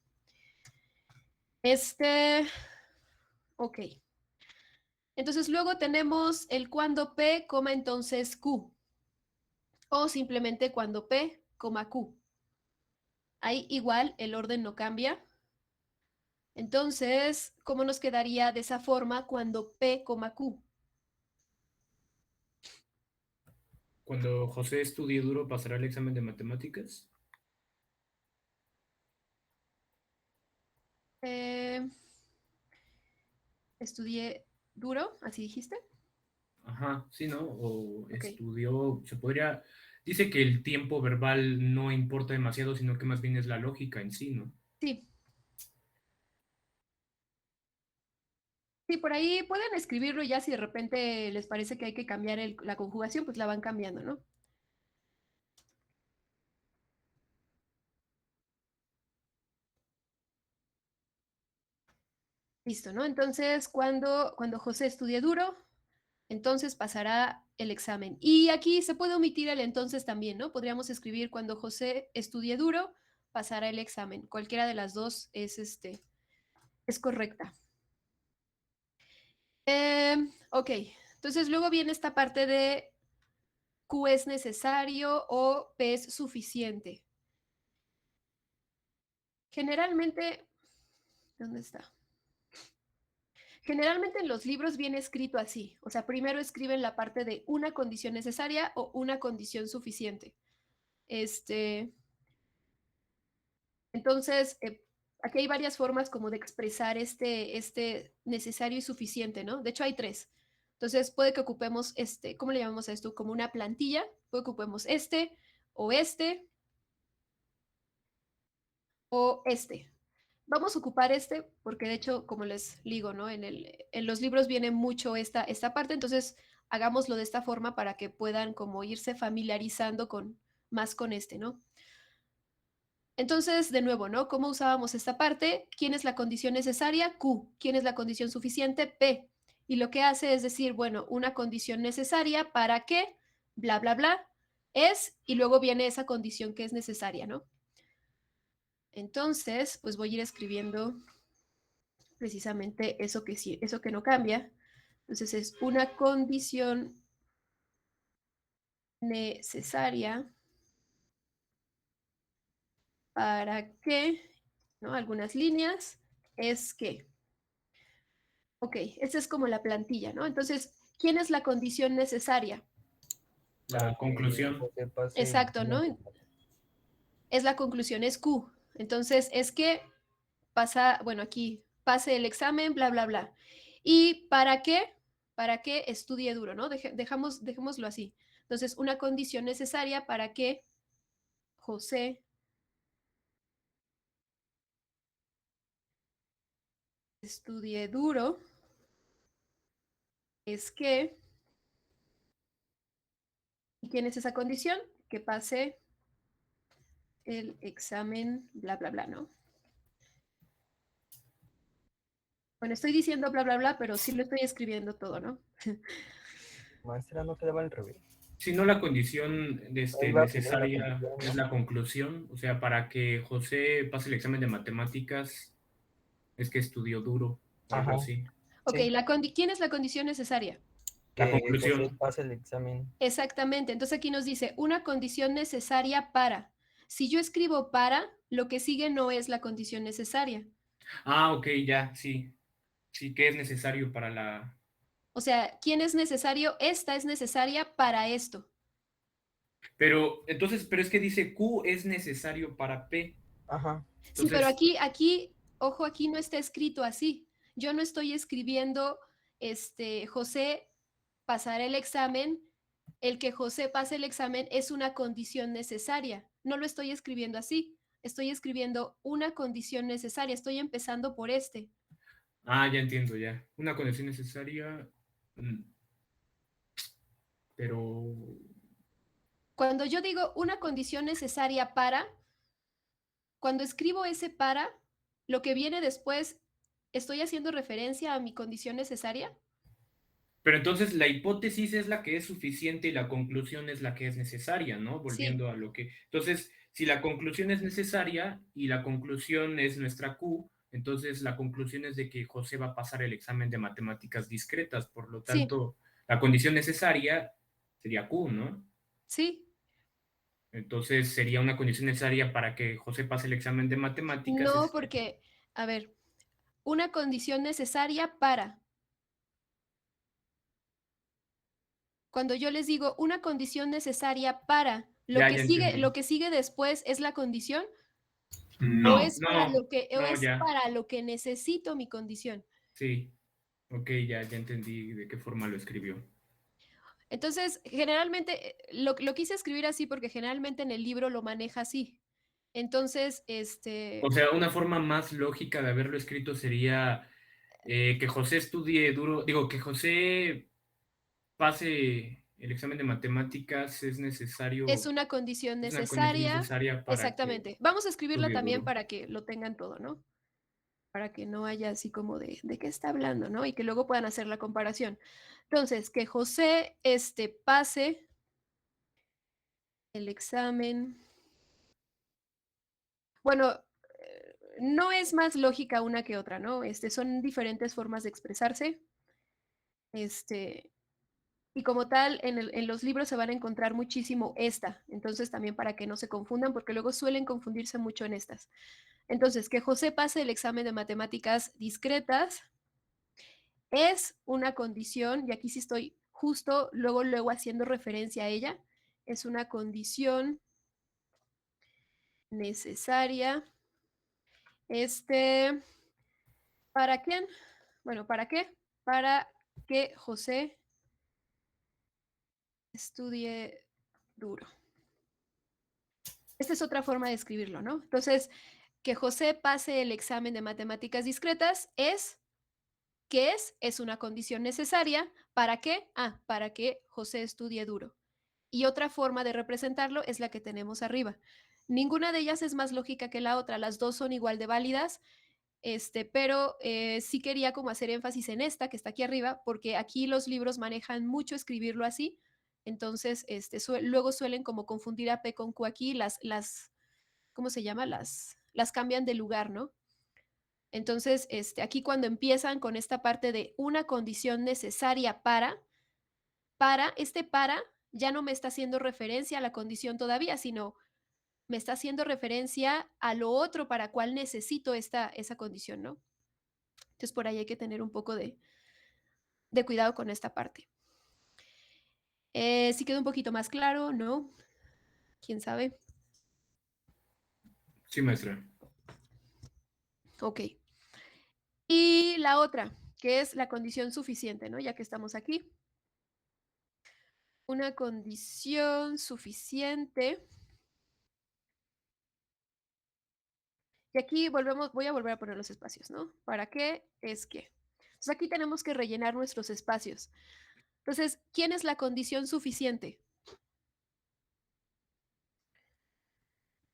Ok. Entonces, luego tenemos el cuando P, coma entonces Q. O simplemente cuando P, coma Q. Ahí igual el orden no cambia. Entonces, ¿cómo nos quedaría de esa forma cuando P, Q? Cuando José estudie duro, ¿pasará el examen de matemáticas? Estudié duro, así dijiste. Ajá, sí, ¿no? O Ok. estudió, se podría, dice que el tiempo verbal no importa demasiado, sino que más bien es la lógica en sí, ¿no? Sí. Sí, por ahí pueden escribirlo y ya si de repente les parece que hay que cambiar la conjugación, pues la van cambiando, ¿no? Listo, ¿no? Entonces, cuando José estudie duro, entonces pasará el examen. Y aquí se puede omitir el entonces también, ¿no? Podríamos escribir cuando José estudie duro, pasará el examen. Cualquiera de las dos es correcta. Ok, entonces luego viene esta parte de Q es necesario o P es suficiente. Generalmente, ¿dónde está? Generalmente en los libros viene escrito así, o sea, primero escriben la parte de una condición necesaria o una condición suficiente. Entonces, aquí hay varias formas como de expresar este necesario y suficiente, ¿no? De hecho, hay tres. Entonces, puede que ocupemos ¿cómo le llamamos a esto? Como una plantilla, puede que ocupemos o este o este. Vamos a ocupar porque de hecho, como les digo, ¿no? En los libros viene mucho esta parte, entonces hagámoslo de esta forma para que puedan como irse familiarizando más con ¿no? Entonces, de nuevo, ¿no? ¿Cómo usábamos esta parte? ¿Quién es la condición necesaria? Q. ¿Quién es la condición suficiente? P. Y lo que hace es decir, bueno, una condición necesaria para que, bla, bla, bla, es, y luego viene esa condición que es necesaria, ¿no? Entonces, pues voy a ir escribiendo precisamente eso eso que no cambia. Entonces es una condición necesaria para que, ¿no? Algunas líneas es que. Ok, esta es como la plantilla, ¿no? Entonces, ¿quién es la condición necesaria? La conclusión. Exacto, ¿no? Es la conclusión, es Q. Entonces, es que bueno, aquí pase el examen, bla, bla, bla. ¿Y para qué? Para que estudie duro, ¿no? Dejémoslo así. Entonces, una condición necesaria para que José estudie duro es que, ¿y quién es esa condición? Que pase el examen, bla, bla, bla, ¿no? Bueno, estoy diciendo bla, bla, bla, pero sí lo estoy escribiendo todo, ¿no? Maestra, no quedaba al revés. Si no, la condición Ahí va primero la necesaria conclusión, es ¿no? la conclusión, o sea, para que José pase el examen de matemáticas es que estudió duro, o algo Ajá, así. Ok, sí. ¿quién es la condición necesaria? La Que José conclusión. pase el examen. Exactamente, entonces aquí nos dice una condición necesaria para. Si yo escribo para, lo que sigue no es la condición necesaria. Ah, ok, ya, sí. Sí, que es necesario para la... O sea, ¿quién es necesario? Esta es necesaria para esto. Pero, entonces, pero es que dice Q es necesario para P. Ajá, Sí, pero Entonces, ojo, aquí no está escrito así. Yo no estoy escribiendo, José pasará el examen. El que José pase el examen es una condición necesaria. No lo estoy escribiendo así. Estoy escribiendo una condición necesaria. Estoy empezando por ya entiendo, ya. Una condición necesaria, mm, pero... Cuando yo digo una condición necesaria para, cuando escribo ese para, lo que viene después, ¿estoy haciendo referencia a mi condición necesaria? Pero entonces la hipótesis es la que es suficiente y la conclusión es la que es necesaria, ¿no? Sí, Volviendo a lo que... Entonces, si la conclusión es necesaria y la conclusión es nuestra Q, entonces la conclusión es de que José va a pasar el examen de matemáticas discretas, por lo sí, tanto, la condición necesaria sería Q, ¿no? sí. Entonces sería una condición necesaria para que José pase el examen de matemáticas. No, porque, a ver, una condición necesaria para. Cuando yo les digo una condición necesaria para, Ya, ya entendí. lo que sigue después es la condición o No, es para no, o no, es ya. para lo que necesito mi condición. Sí, ok, ya entendí de qué forma lo escribió. Entonces, generalmente, lo quise escribir así porque generalmente en el libro lo maneja así. Entonces, O sea, una forma más lógica de haberlo escrito sería que José estudie duro, digo, que José pase el examen de matemáticas es es necesario, una condición es una condición necesaria. necesaria para que Exactamente. Vamos a escribirla estudie también duro. para que lo tengan todo, ¿no? Para que no haya así como de qué está hablando, ¿no? Y que luego puedan hacer la comparación. Entonces, que José pase el examen. Bueno, no es más lógica una que otra, ¿no? Son diferentes formas de expresarse. Y como tal, en los libros se van a encontrar muchísimo esta. Entonces, también para que no se confundan, porque luego suelen confundirse mucho en estas. Entonces, que José pase el examen de matemáticas discretas es una condición, y aquí sí estoy justo luego haciendo referencia a ella, es una condición necesaria. ¿Para quién? Bueno, ¿para qué? Para que José estudie duro. Esta es otra forma de escribirlo, ¿no? Entonces, que José pase el examen de matemáticas discretas es una condición necesaria. ¿Para qué? Para que José estudie duro. Y otra forma de representarlo es la que tenemos arriba. Ninguna de ellas es más lógica que la otra, las dos son igual de válidas, pero sí quería como hacer énfasis en esta que está aquí arriba, porque aquí los libros manejan mucho escribirlo así, entonces luego suelen como confundir a P con Q aquí, ¿cómo se llama? Las cambian de lugar, ¿no? Entonces, aquí cuando empiezan con esta parte de una condición necesaria para ya no me está haciendo referencia a la condición todavía, sino me está haciendo referencia a lo otro para cual necesito esa condición, ¿no? Entonces, por ahí hay que tener un poco de cuidado con esta parte. Si queda un poquito más claro, ¿no? ¿Quién sabe? Sí, maestra. Ok. Y la otra, que es la condición suficiente, ¿no? Ya que estamos aquí. Una condición suficiente. Y aquí voy a volver a poner los espacios, ¿no? ¿Para qué? Es que. Entonces aquí tenemos que rellenar nuestros espacios. Entonces, ¿quién es la condición suficiente?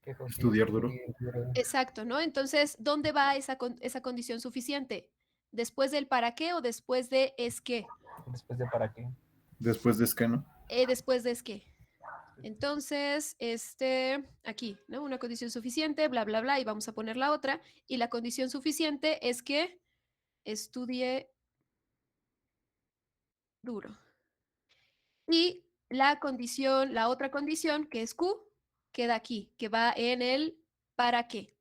Que José Estudiar duro. estudie duro. Exacto, ¿no? Entonces, ¿dónde va esa condición suficiente? ¿Después del para qué o después de es que? Después de para qué. Después de escano. Después de es que. Entonces, aquí, ¿no? Una condición suficiente, bla, bla, bla, y vamos a poner la otra. Y la condición suficiente es que estudie duro. Y la otra condición, que es Q, queda aquí, que va en el para qué.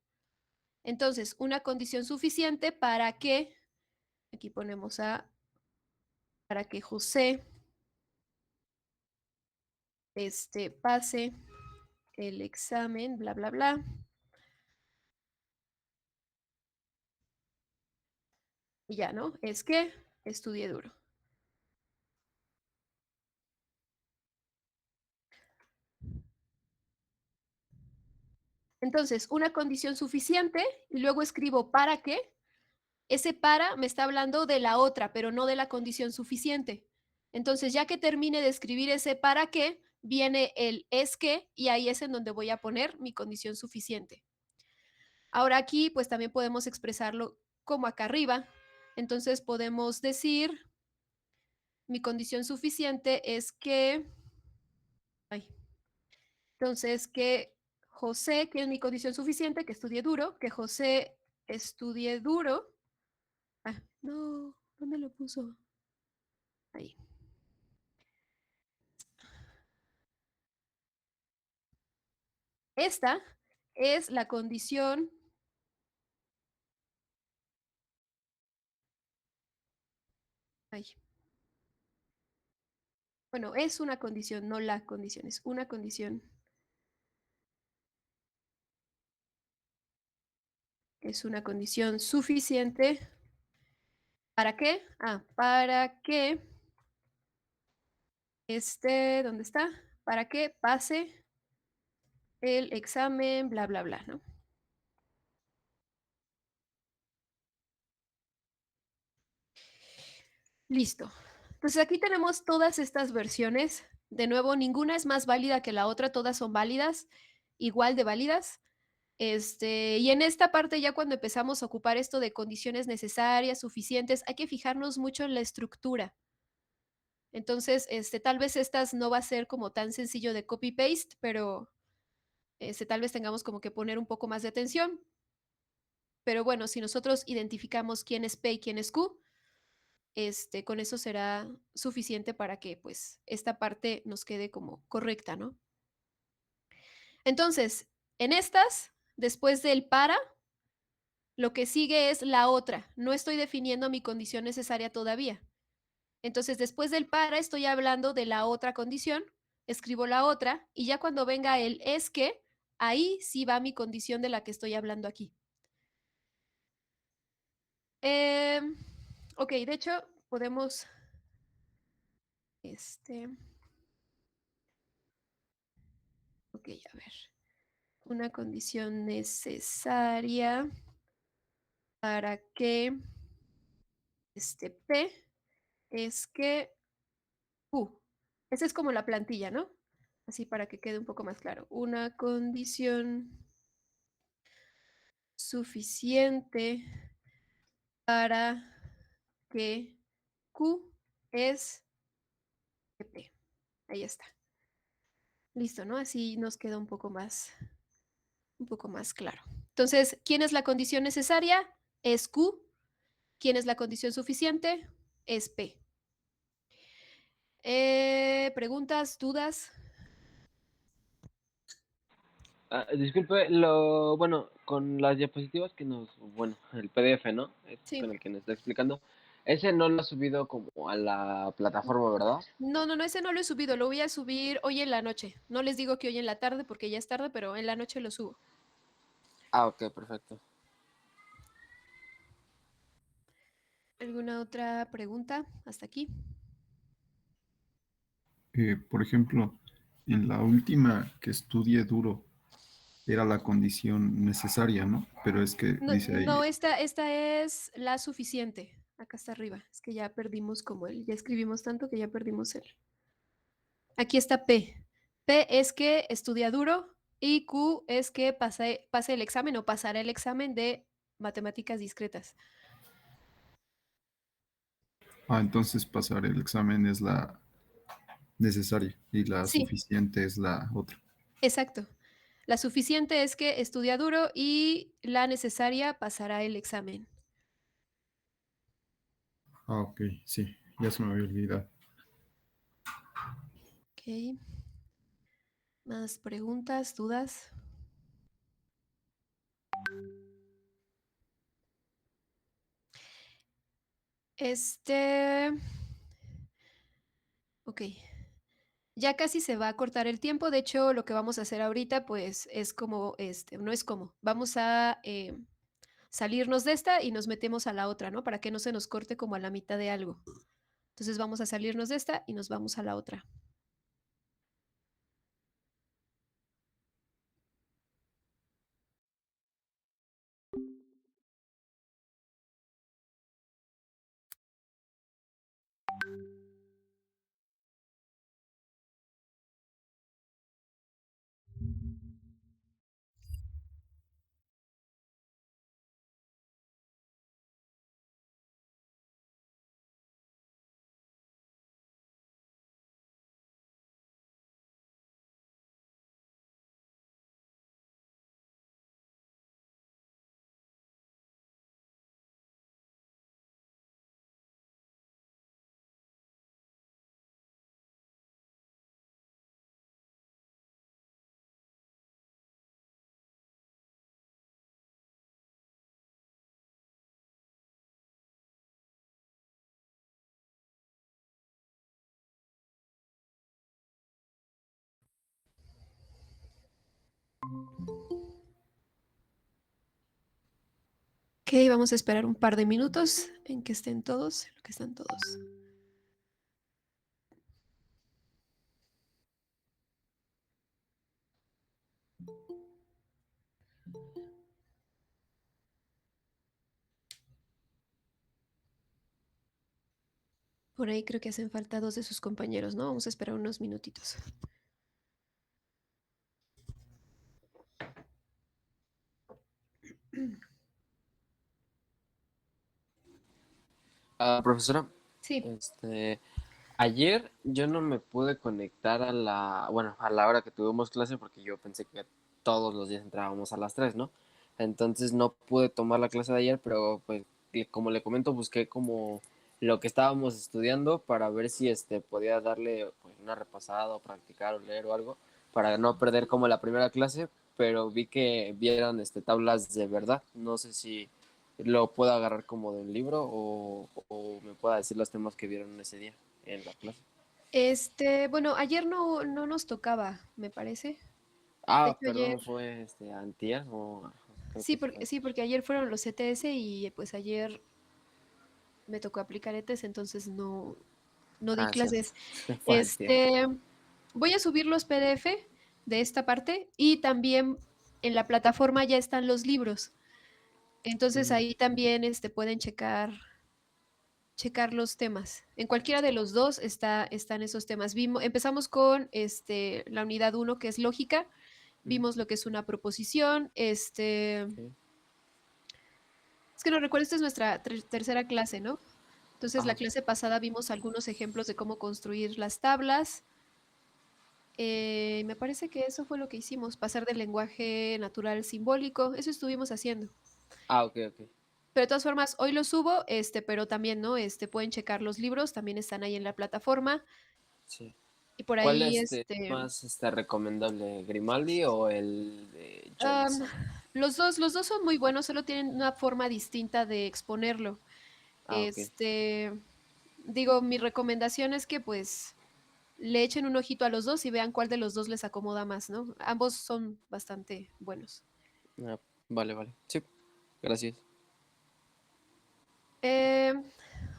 Entonces, una condición suficiente para que, aquí ponemos para que José pase el examen, bla, bla, bla. Y ya, ¿no? Es que estudie duro. Entonces, una condición suficiente y luego escribo para qué. Ese para me está hablando de la otra, pero no de la condición suficiente. Entonces, ya que termine de escribir ese para qué, viene el es que y ahí es en donde voy a poner mi condición suficiente. Ahora aquí, pues también podemos expresarlo como acá arriba. Entonces, podemos decir, mi condición suficiente es que, ay, entonces, que José, que es mi condición suficiente, que estudie duro, que José estudie duro. No, ¿dónde lo puso? Ahí. Esta es la condición. Ay. Bueno, es una condición, no la condición, es una condición. Es una condición suficiente. ¿Para qué? Para que ¿dónde está? Para que pase el examen, bla, bla, bla, ¿no? Listo. Entonces aquí tenemos todas estas versiones. De nuevo, ninguna es más válida que la otra, todas son válidas, igual de válidas. Y en esta parte, ya cuando empezamos a ocupar esto de condiciones necesarias, suficientes, hay que fijarnos mucho en la estructura. Entonces, tal vez estas no va a ser como tan sencillo de copy-paste, pero tal vez tengamos como que poner un poco más de atención. Pero bueno, si nosotros identificamos quién es P y quién es Q, con eso será suficiente para que pues esta parte nos quede como correcta, ¿no? Entonces, en estas, después del para, lo que sigue es la otra. No estoy definiendo mi condición necesaria todavía. Entonces, después del para, estoy hablando de la otra condición, escribo la otra, y ya cuando venga el es que, ahí sí va mi condición de la que estoy hablando aquí. Ok, de hecho, podemos, ok, a ver, una condición necesaria para que P es que Q. Esa es como la plantilla, ¿no? Así para que quede un poco más claro. Una condición suficiente para que Q es P. Ahí está. Listo, ¿no? Así nos queda un poco más claro. Entonces, ¿quién es la condición necesaria? Es Q. ¿Quién es la condición suficiente? Es P. ¿Preguntas, dudas? Disculpe, bueno, con las diapositivas bueno, el PDF, ¿no? Es Sí. con el que nos está explicando. Ese no lo ha subido como a la plataforma, ¿verdad? No, ese no lo he subido, lo voy a subir hoy en la noche. No les digo que hoy en la tarde porque ya es tarde, pero en la noche lo subo. Ah, ok, perfecto. ¿Alguna otra pregunta hasta aquí? Por ejemplo, en la última que estudie duro era la condición necesaria, ¿no? Pero es que No, dice ahí, no, esta es la suficiente. Acá está arriba. Es que ya perdimos como ya escribimos tanto que ya perdimos el. Aquí está P. P es que estudia duro y Q es que pase el examen o pasará el examen de matemáticas discretas. entonces pasar el examen es la necesaria y la Sí, suficiente es la otra. exacto. La suficiente es que estudia duro y la necesaria pasará el examen. Ok, sí, ya se me había olvidado. Ok. ¿Más preguntas, dudas? Ok. Ya casi se va a cortar el tiempo. De hecho, lo que vamos a hacer ahorita, pues, es como, no es como, vamos a salirnos de esta y nos metemos a la otra, ¿no? Para que no se nos corte como a la mitad de algo. Entonces vamos a salirnos de esta y nos vamos a la otra. Ok, vamos a esperar un par de minutos en que estén todos, en lo que están todos. Por ahí creo que hacen falta 2 de sus compañeros, ¿no? Vamos a esperar unos minutitos. Profesora, Sí. ayer yo no me pude conectar a la hora que tuvimos clase porque yo pensé que todos los días entrábamos a las 3, ¿no? Entonces no pude tomar la clase de ayer, pero pues como le comento, busqué como lo que estábamos estudiando para ver si podía darle pues, una repasada o practicar o leer o algo para no perder como la primera clase, pero vi que vieran tablas de verdad. No sé si lo puedo agarrar como de un libro o me pueda decir los temas que vieron ese día en la clase. Bueno, ayer no nos tocaba, me parece. De hecho, ayer, Perdón, fue antier o creo sí, que fue. sí, porque ayer fueron los CTS y pues ayer me tocó aplicar ETS, entonces no di Cierto. clases. Fue antier. Voy a subir los PDF de esta parte y también en la plataforma ya están los libros. Entonces Ujú. ahí también pueden checar los temas. En cualquiera de los dos están esos temas. Empezamos con la unidad 1 que es lógica, Ujú. vimos lo que es una proposición, Sí. es que no recuerdo, esta es nuestra tercera clase, ¿no? Entonces la Ok. clase pasada vimos algunos ejemplos de cómo construir las tablas. Me parece que eso fue lo que hicimos, pasar del lenguaje natural simbólico, eso estuvimos haciendo. Ok, ok. Pero de todas formas, hoy lo subo, pero también, ¿no? Pueden checar los libros, también están ahí en la plataforma. Sí. Y por ¿Cuál ahí, más recomendable? ¿Grimaldi o el de am, Johnson? los dos son muy buenos, solo tienen una forma distinta de exponerlo. Ok. Digo, mi recomendación es que pues le echen un ojito a los dos y vean cuál de los dos les acomoda más, ¿no? Ambos son bastante buenos. Ah, vale, vale. Sí, gracias. Eh,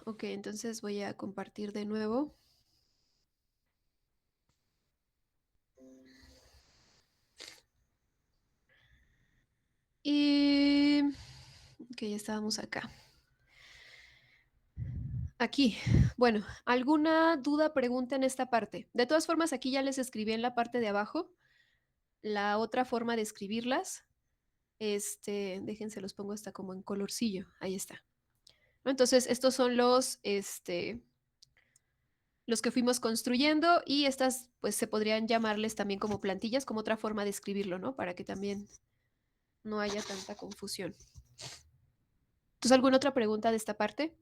ok, entonces voy a compartir de nuevo. Y... Ok, ya estábamos acá. Aquí. Bueno, ¿alguna duda, pregunta en esta parte? De todas formas, aquí ya les escribí en la parte de abajo la otra forma de escribirlas. Déjense, los pongo hasta como en colorcillo. Ahí está. ¿No? Entonces, estos son los que fuimos construyendo y estas, pues, se podrían llamarles también como plantillas, como otra forma de escribirlo, ¿no? Para que también no haya tanta confusión. Entonces, ¿alguna otra pregunta de esta parte?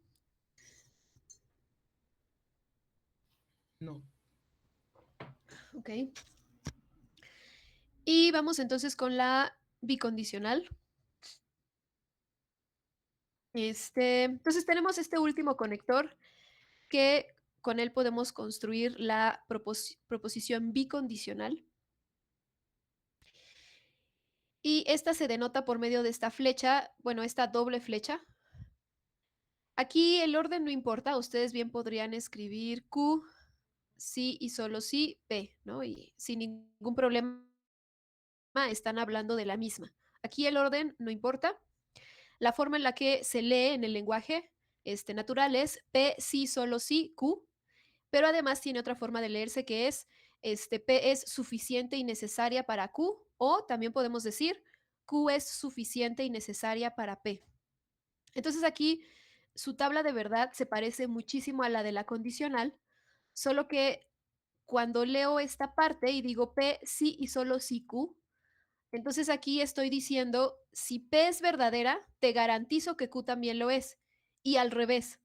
No. Ok. Y vamos entonces con la bicondicional. Entonces tenemos este último conector que con él podemos construir la proposición bicondicional. Y esta se denota por medio de esta flecha, bueno, esta doble flecha. Aquí el orden no importa, ustedes bien podrían escribir Q, sí y solo sí, P, ¿no? Y sin ningún problema están hablando de la misma. Aquí el orden no importa. La forma en la que se lee en el lenguaje natural es P, sí, solo sí, Q, pero además tiene otra forma de leerse que es P es suficiente y necesaria para Q, o también podemos decir Q es suficiente y necesaria para P. Entonces aquí su tabla de verdad se parece muchísimo a la de la condicional, solo que cuando leo esta parte y digo P sí y solo sí Q, entonces aquí estoy diciendo, si P es verdadera, te garantizo que Q también lo es. Y al revés,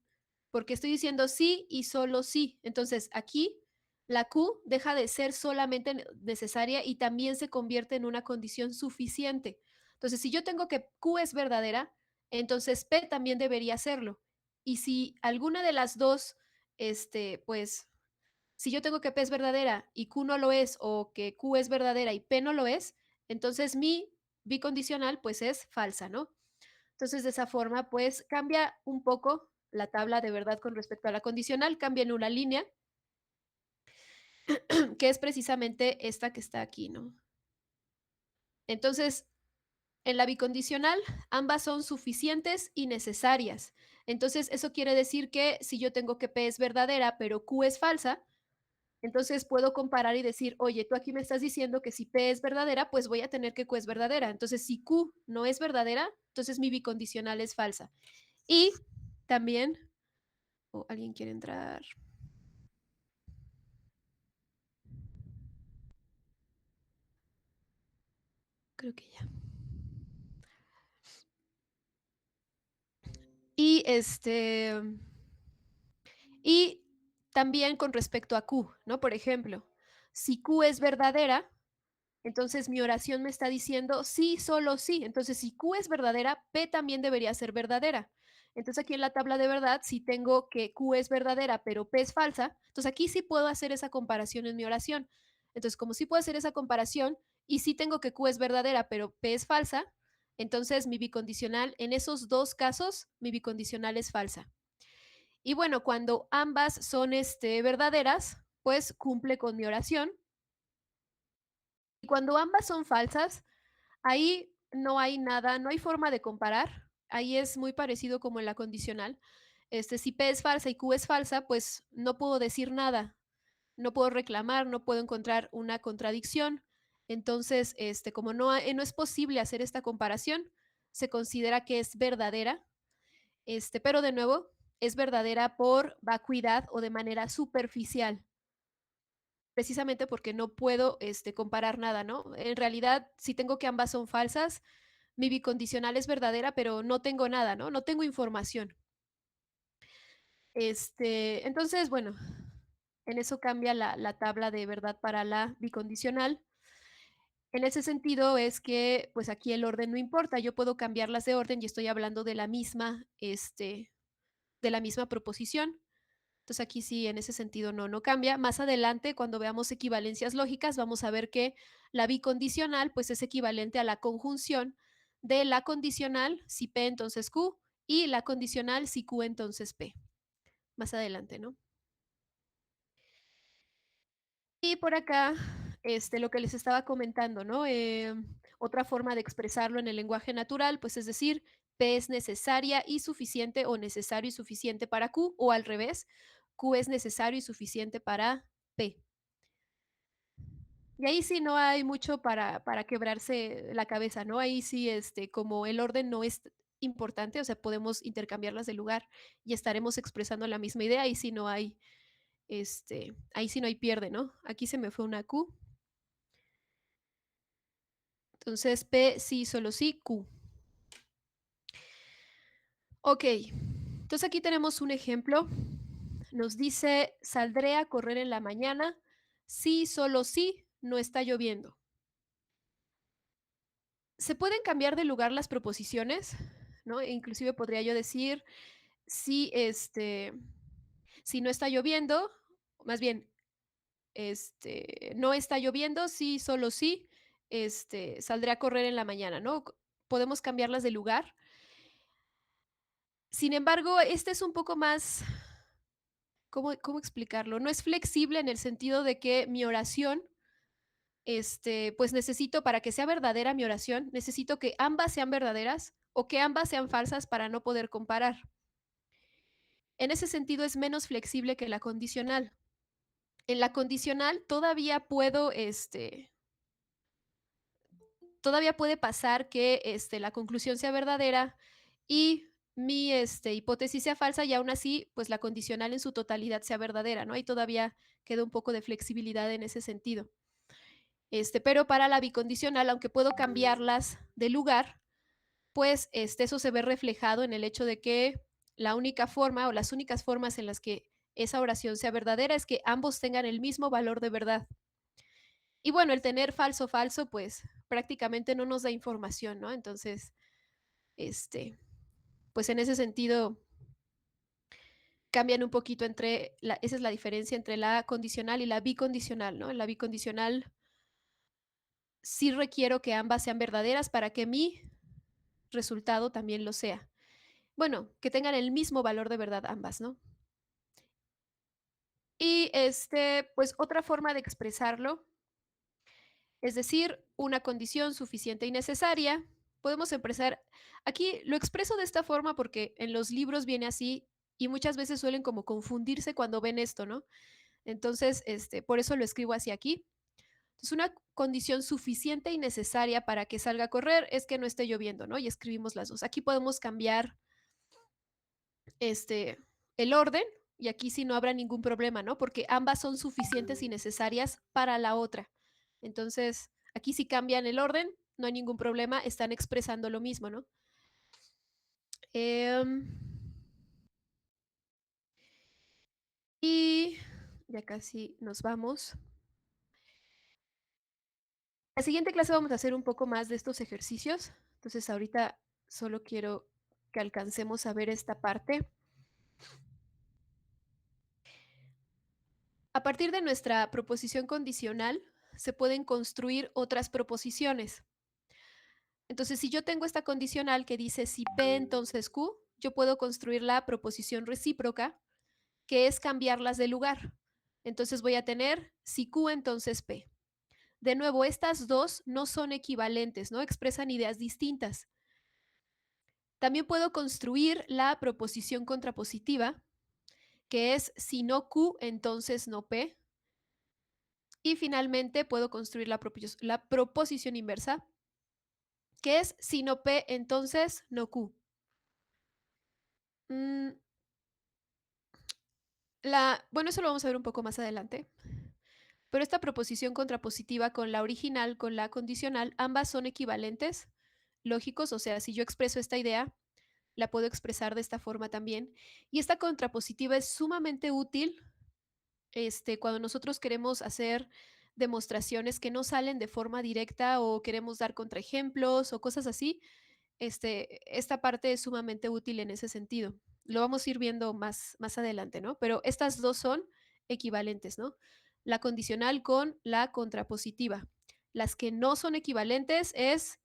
porque estoy diciendo sí y solo sí. Entonces aquí la Q deja de ser solamente necesaria y también se convierte en una condición suficiente. Entonces, si yo tengo que Q es verdadera, entonces P también debería serlo. Y si alguna de las dos, pues si yo tengo que P es verdadera y Q no lo es, o que Q es verdadera y P no lo es, entonces mi bicondicional pues es falsa, ¿no? Entonces de esa forma pues cambia un poco la tabla de verdad con respecto a la condicional, cambia en una línea, que es precisamente esta que está aquí, ¿no? Entonces, en la bicondicional, ambas son suficientes y necesarias. Entonces, eso quiere decir que si yo tengo que P es verdadera, pero Q es falsa, entonces puedo comparar y decir, oye, tú aquí me estás diciendo que si P es verdadera, pues voy a tener que Q es verdadera. Entonces, si Q no es verdadera, entonces mi bicondicional es falsa. Y también, ¿alguien quiere entrar? Creo que ya. Y y también con respecto a Q, ¿no? Por ejemplo, si Q es verdadera, entonces mi oración me está diciendo sí, solo sí. Entonces, si Q es verdadera, P también debería ser verdadera. Entonces, aquí en la tabla de verdad, si tengo que Q es verdadera, pero P es falsa, entonces aquí sí puedo hacer esa comparación en mi oración. Entonces, como sí puedo hacer esa comparación y sí tengo que Q es verdadera, pero P es falsa, entonces mi bicondicional, en esos dos casos, mi bicondicional es falsa. Y bueno, cuando ambas son verdaderas, pues cumple con mi oración. Y cuando ambas son falsas, ahí no hay nada, no hay forma de comparar. Ahí es muy parecido como en la condicional. Si P es falsa y Q es falsa, pues no puedo decir nada, no puedo reclamar, no puedo encontrar una contradicción. Entonces, como no es posible hacer esta comparación, se considera que es verdadera, pero de nuevo, es verdadera por vacuidad o de manera superficial, precisamente porque no puedo comparar nada, ¿no? En realidad, si tengo que ambas son falsas, mi bicondicional es verdadera, pero no tengo nada, ¿no? No tengo información. Entonces, bueno, en eso cambia la tabla de verdad para la bicondicional. En ese sentido es que, pues aquí el orden no importa, yo puedo cambiarlas de orden y estoy hablando de la misma proposición. Entonces aquí sí, en ese sentido no cambia. Más adelante, cuando veamos equivalencias lógicas, vamos a ver que la bicondicional pues es equivalente a la conjunción de la condicional, si P entonces Q, y la condicional si Q entonces P. Más adelante, ¿no? Y por acá, lo que les estaba comentando, ¿no? Otra forma de expresarlo en el lenguaje natural, pues es decir, P es necesaria y suficiente o necesario y suficiente para Q, o al revés, Q es necesario y suficiente para P. Y ahí sí no hay mucho para quebrarse la cabeza, ¿no? Ahí sí, como el orden no es importante, o sea, podemos intercambiarlas de lugar y estaremos expresando la misma idea, ahí sí no hay, ahí sí no hay pierde, ¿no? Aquí se me fue una Q. Entonces, P sí, solo sí, Q. Ok, entonces aquí tenemos un ejemplo. Nos dice, saldré a correr en la mañana, sí, solo sí, no está lloviendo. Se pueden cambiar de lugar las proposiciones, ¿no? E inclusive podría yo decir, si, si no está lloviendo, más bien, no está lloviendo, sí, solo sí, saldré a correr en la mañana, ¿no? Podemos cambiarlas de lugar. Sin embargo, este es un poco más, ¿cómo explicarlo? No es flexible en el sentido de que mi oración, pues necesito, para que sea verdadera mi oración, necesito que ambas sean verdaderas o que ambas sean falsas para no poder comparar. En ese sentido es menos flexible que la condicional. En la condicional todavía todavía puede pasar que la conclusión sea verdadera y mi hipótesis sea falsa y aún así, pues la condicional en su totalidad sea verdadera, ¿no? Ahí todavía queda un poco de flexibilidad en ese sentido. Pero para la bicondicional, aunque puedo cambiarlas de lugar, pues eso se ve reflejado en el hecho de que la única forma o las únicas formas en las que esa oración sea verdadera es que ambos tengan el mismo valor de verdad. Y bueno, el tener falso, falso, pues prácticamente no nos da información, ¿no? Entonces, pues en ese sentido cambian un poquito esa es la diferencia entre la condicional y la bicondicional, ¿no? En la bicondicional sí requiero que ambas sean verdaderas para que mi resultado también lo sea. Bueno, que tengan el mismo valor de verdad ambas, ¿no? Y pues otra forma de expresarlo, es decir, una condición suficiente y necesaria, podemos empezar. Aquí lo expreso de esta forma porque en los libros viene así y muchas veces suelen como confundirse cuando ven esto, ¿no? Entonces, por eso lo escribo así aquí. Entonces, una condición suficiente y necesaria para que salga a correr es que no esté lloviendo, ¿no? Y escribimos las dos. Aquí podemos cambiar el orden y aquí sí no habrá ningún problema, ¿no? Porque ambas son suficientes y necesarias para la otra. Entonces, aquí si cambian el orden, no hay ningún problema, están expresando lo mismo, ¿no? Y ya casi nos vamos. La siguiente clase vamos a hacer un poco más de estos ejercicios. Entonces, ahorita solo quiero que alcancemos a ver esta parte. A partir de nuestra proposición condicional, se pueden construir otras proposiciones. Entonces, si yo tengo esta condicional que dice si P entonces Q, yo puedo construir la proposición recíproca, que es cambiarlas de lugar. Entonces voy a tener si Q entonces P. De nuevo, estas dos no son equivalentes, ¿no? Expresan ideas distintas. También puedo construir la proposición contrapositiva, que es si no Q, entonces no P. Y finalmente puedo construir la proposición inversa, que es si no P, entonces no Q. Bueno, eso lo vamos a ver un poco más adelante. Pero esta proposición contrapositiva con la original, con la condicional, ambas son equivalentes, lógicos, o sea, si yo expreso esta idea, la puedo expresar de esta forma también. Y esta contrapositiva es sumamente útil cuando nosotros queremos hacer demostraciones que no salen de forma directa o queremos dar contraejemplos o cosas así. Esta parte es sumamente útil en ese sentido. Lo vamos a ir viendo más adelante, ¿no? Pero estas dos son equivalentes, ¿no? La condicional con la contrapositiva. Las que no son equivalentes es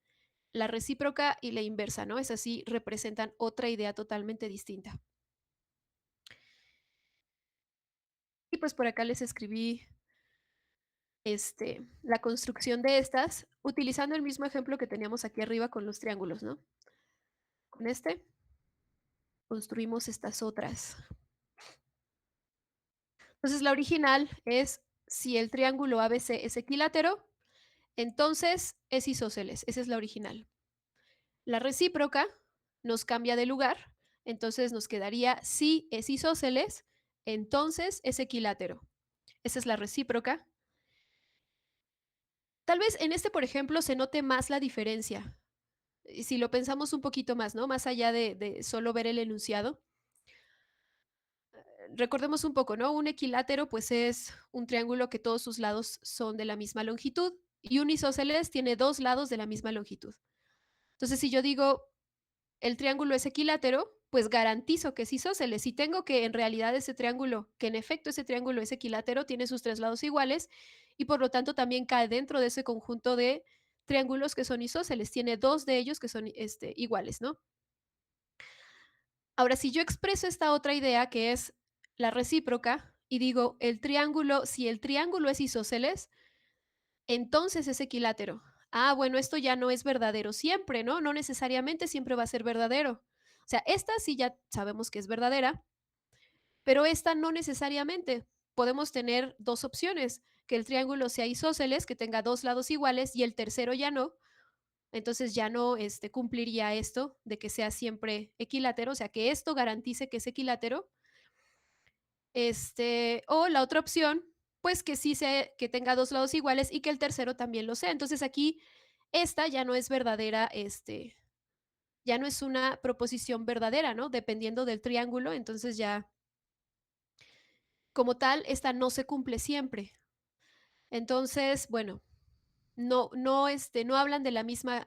la recíproca y la inversa, ¿no? Es así, representan otra idea totalmente distinta. Y pues por acá les escribí la construcción de estas, utilizando el mismo ejemplo que teníamos aquí arriba con los triángulos, ¿no? Con construimos estas otras. Entonces, la original es si el triángulo ABC es equilátero, entonces es isósceles. Esa es la original. La recíproca nos cambia de lugar, entonces nos quedaría si es isósceles, entonces es equilátero. Esa es la recíproca. Tal vez en por ejemplo, se note más la diferencia. Si lo pensamos un poquito más, ¿no? Más allá de solo ver el enunciado. Recordemos un poco, ¿no? Un equilátero, pues es un triángulo que todos sus lados son de la misma longitud y un isósceles tiene dos lados de la misma longitud. Entonces, si yo digo el triángulo es equilátero, pues garantizo que es isósceles. Y tengo que en realidad ese triángulo, que en efecto ese triángulo es equilátero, tiene sus tres lados iguales y por lo tanto también cae dentro de ese conjunto de triángulos que son isósceles. Tiene dos de ellos que son iguales, ¿no? Ahora, si yo expreso esta otra idea que es la recíproca y digo si el triángulo es isósceles, entonces es equilátero. Ah, bueno, esto ya no es verdadero siempre, ¿no? No necesariamente siempre va a ser verdadero. O sea, esta sí ya sabemos que es verdadera, pero esta no necesariamente. Podemos tener dos opciones, que el triángulo sea isósceles, que tenga dos lados iguales y el tercero ya no. Entonces ya no cumpliría esto de que sea siempre equilátero, o sea, que esto garantice que es equilátero. O la otra opción, pues que sí sea, que tenga dos lados iguales y que el tercero también lo sea. Entonces aquí esta ya no es verdadera, ya no es una proposición verdadera, ¿no? Dependiendo del triángulo, entonces ya como tal, esta no se cumple siempre. Entonces, bueno, no hablan de la misma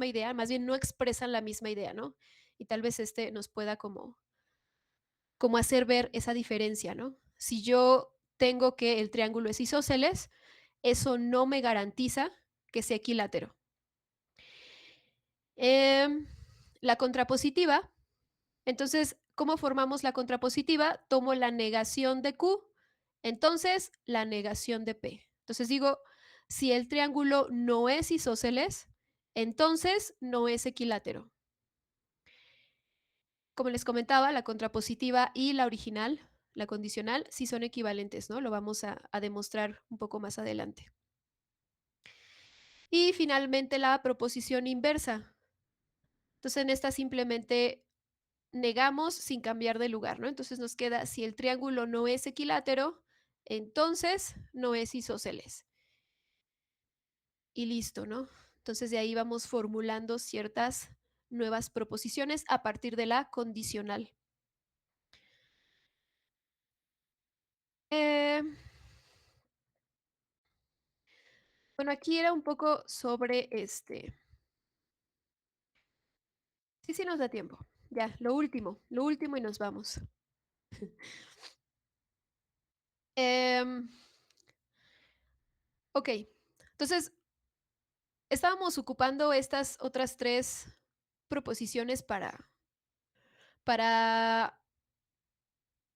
idea, más bien no expresan la misma idea, ¿no? Y tal vez nos pueda como hacer ver esa diferencia, ¿no? Si yo tengo que el triángulo es isósceles, eso no me garantiza que sea equilátero. La contrapositiva, entonces, ¿cómo formamos la contrapositiva? Tomo la negación de Q, entonces la negación de P. Entonces digo, si el triángulo no es isósceles, entonces no es equilátero. Como les comentaba, la contrapositiva y la original, la condicional, sí son equivalentes, ¿no? Lo vamos a demostrar un poco más adelante. Y finalmente la proposición inversa. Entonces en esta simplemente negamos sin cambiar de lugar, ¿no? Entonces nos queda, si el triángulo no es equilátero, entonces no es isósceles. Y listo, ¿no? Entonces de ahí vamos formulando ciertas nuevas proposiciones a partir de la condicional. Bueno, aquí era un poco sobre Sí, nos da tiempo. Ya, lo último y nos vamos. Ok, entonces estábamos ocupando estas otras 3 proposiciones para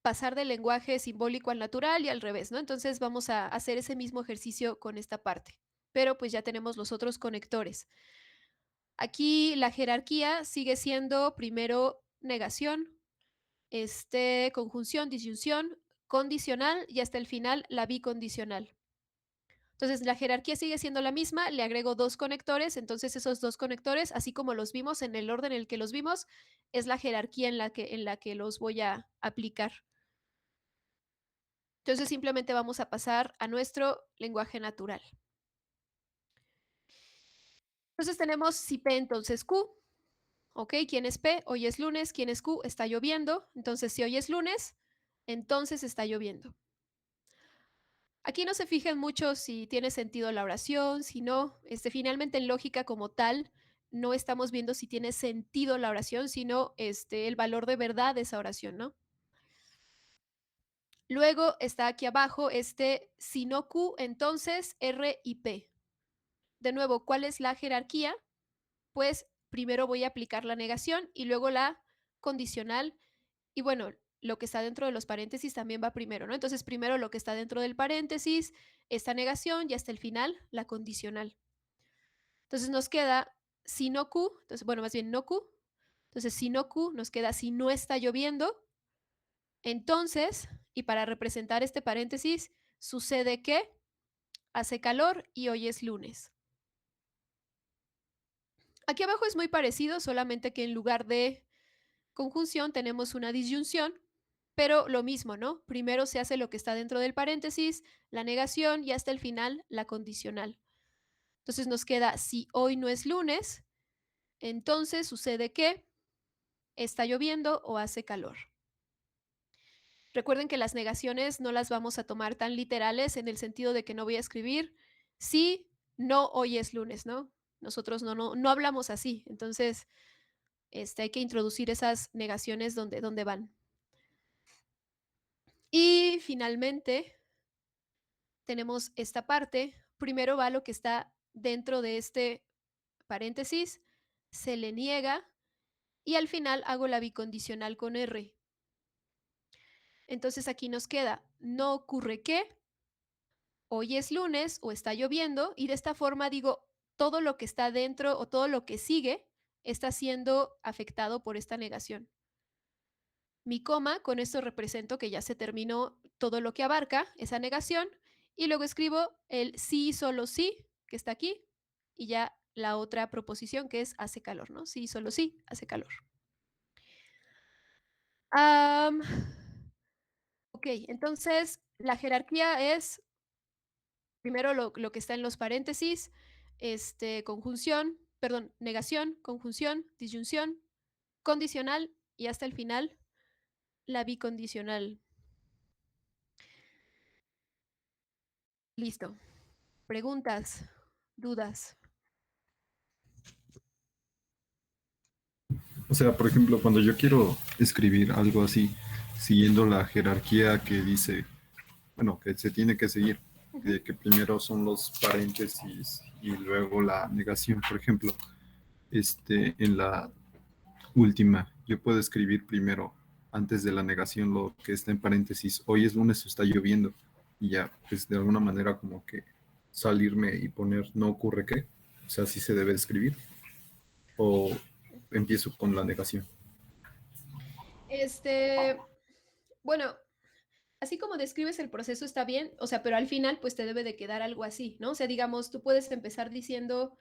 pasar del lenguaje simbólico al natural y al revés, ¿no? Entonces vamos a hacer ese mismo ejercicio con esta parte, pero pues ya tenemos los otros conectores. Aquí la jerarquía sigue siendo primero negación, conjunción, disyunción, condicional y hasta el final la bicondicional. Entonces la jerarquía sigue siendo la misma, le agrego 2 conectores, entonces esos 2 conectores, así como los vimos en el orden en el que los vimos, es la jerarquía en la que los voy a aplicar. Entonces simplemente vamos a pasar a nuestro lenguaje natural. Entonces tenemos si P, entonces Q. ¿Ok? ¿Quién es P? Hoy es lunes. ¿Quién es Q? Está lloviendo. Entonces si hoy es lunes, entonces está lloviendo. Aquí no se fijen mucho si tiene sentido la oración, si no. Finalmente en lógica como tal, no estamos viendo si tiene sentido la oración, sino el valor de verdad de esa oración, ¿no? Luego está aquí abajo si no Q, entonces R y P. De nuevo, ¿cuál es la jerarquía? Pues primero voy a aplicar la negación y luego la condicional. Y bueno, lo que está dentro de los paréntesis también va primero, ¿no? Entonces, primero lo que está dentro del paréntesis, esta negación y hasta el final, la condicional. Entonces nos queda si no Q, entonces, bueno, más bien no Q. Entonces, si no Q, nos queda si no está lloviendo. Entonces, y para representar este paréntesis, sucede que hace calor y hoy es lunes. Aquí abajo es muy parecido, solamente que en lugar de conjunción tenemos una disyunción, pero lo mismo, ¿no? Primero se hace lo que está dentro del paréntesis, la negación y hasta el final la condicional. Entonces nos queda si hoy no es lunes, entonces sucede que está lloviendo o hace calor. Recuerden que las negaciones no las vamos a tomar tan literales en el sentido de que no voy a escribir si no hoy es lunes, ¿no? Nosotros no hablamos así, entonces hay que introducir esas negaciones donde van. Y finalmente tenemos esta parte. Primero va lo que está dentro de este paréntesis, se le niega y al final hago la bicondicional con R. Entonces aquí nos queda, no ocurre que, hoy es lunes o está lloviendo y de esta forma digo, todo lo que está dentro o todo lo que sigue está siendo afectado por esta negación. Mi coma, con esto represento que ya se terminó todo lo que abarca esa negación y luego escribo el sí y solo sí, que está aquí, y ya la otra proposición que es hace calor, ¿no? Sí y solo sí, hace calor. Ok, entonces la jerarquía es primero lo que está en los paréntesis, negación, conjunción, disyunción, condicional y hasta el final la bicondicional. Listo. Preguntas, dudas. O sea, por ejemplo, cuando yo quiero escribir algo así, siguiendo la jerarquía que dice, bueno, que se tiene que seguir, de que primero son los paréntesis y luego la negación, por ejemplo, en la última, yo puedo escribir primero, antes de la negación, lo que está en paréntesis, hoy es lunes o está lloviendo, y ya, pues de alguna manera como que salirme y poner no ocurre qué. O sea, ¿sí se debe escribir? ¿O empiezo con la negación? Bueno, así como describes el proceso está bien, o sea, pero al final pues te debe de quedar algo así, ¿no? O sea, digamos, tú puedes empezar diciendo,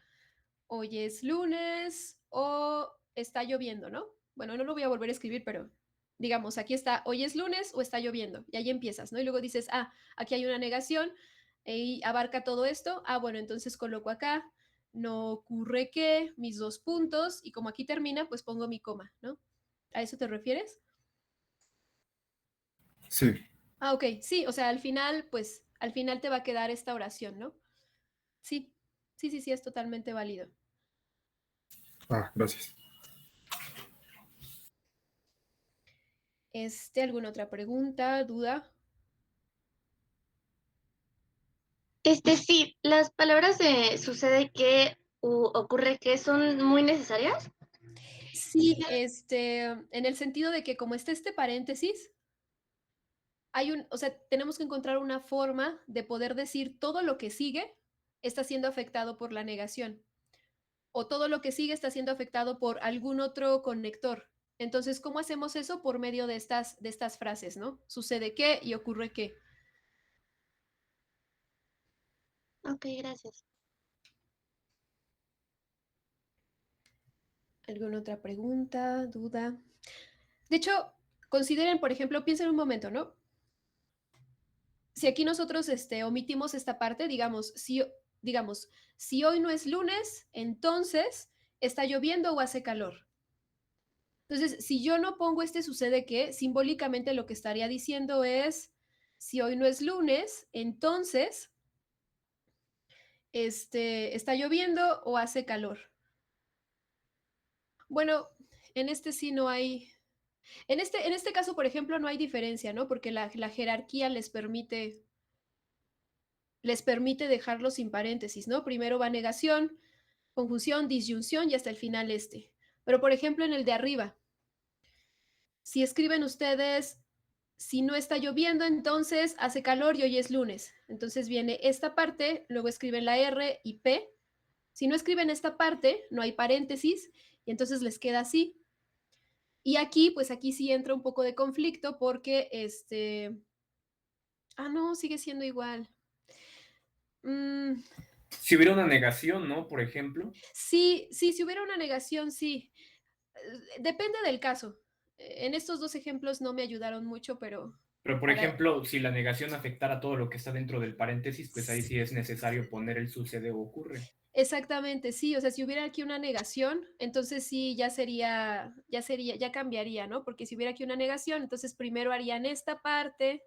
hoy es lunes o está lloviendo, ¿no? Bueno, no lo voy a volver a escribir, pero digamos, aquí está, hoy es lunes o está lloviendo, y ahí empiezas, ¿no? Y luego dices, aquí hay una negación y abarca todo esto, bueno, entonces coloco acá, no ocurre que mis dos puntos, y como aquí termina, pues pongo mi coma, ¿no? ¿A eso te refieres? Sí. Ok, sí, o sea, al final, pues, al final te va a quedar esta oración, ¿no? Sí, sí, es totalmente válido. Gracias. ¿Alguna otra pregunta, duda? Sí, las palabras de sucede que u ocurre que son muy necesarias. Sí, en el sentido de que como está este paréntesis, o sea, tenemos que encontrar una forma de poder decir todo lo que sigue está siendo afectado por la negación, o todo lo que sigue está siendo afectado por algún otro conector. Entonces, ¿cómo hacemos eso? Por medio de estas frases, ¿no? Sucede que y ocurre que. Ok, gracias. ¿Alguna otra pregunta, duda? De hecho, consideren, por ejemplo, piensen un momento, ¿no? Si aquí nosotros omitimos esta parte, digamos, si hoy no es lunes, entonces está lloviendo o hace calor. Entonces, si yo no pongo sucede que, simbólicamente lo que estaría diciendo es, si hoy no es lunes, entonces está lloviendo o hace calor. Bueno, en este sí no hay, en este caso, por ejemplo, no hay diferencia, ¿no? Porque la jerarquía les permite dejarlo sin paréntesis, ¿no? Primero va negación, conjunción, disyunción y hasta el final Pero, por ejemplo, en el de arriba, si escriben ustedes, si no está lloviendo, entonces hace calor y hoy es lunes. Entonces viene esta parte, luego escriben la R y P. Si no escriben esta parte, no hay paréntesis y entonces les queda así. Y aquí, pues aquí sí entra un poco de conflicto porque no, sigue siendo igual. Si hubiera una negación, ¿no? Por ejemplo. Sí, si hubiera una negación, sí. Depende del caso. En estos dos ejemplos no me ayudaron mucho, pero... Pero, por ejemplo, si la negación afectara todo lo que está dentro del paréntesis, pues ahí sí es necesario poner el sucede o ocurre. Exactamente, sí. O sea, si hubiera aquí una negación, entonces sí, ya cambiaría, ¿no? Porque si hubiera aquí una negación, entonces primero harían esta parte,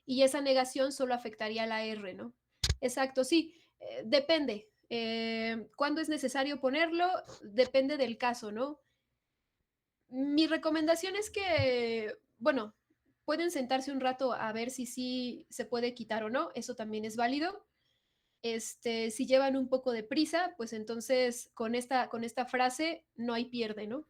y esa negación solo afectaría a la R, ¿no? Exacto, sí, depende. ¿Cuándo es necesario ponerlo? Depende del caso, ¿no? Mi recomendación es que, bueno, pueden sentarse un rato a ver si sí se puede quitar o no, eso también es válido. Si llevan un poco de prisa, pues entonces con esta frase no hay pierde, ¿no?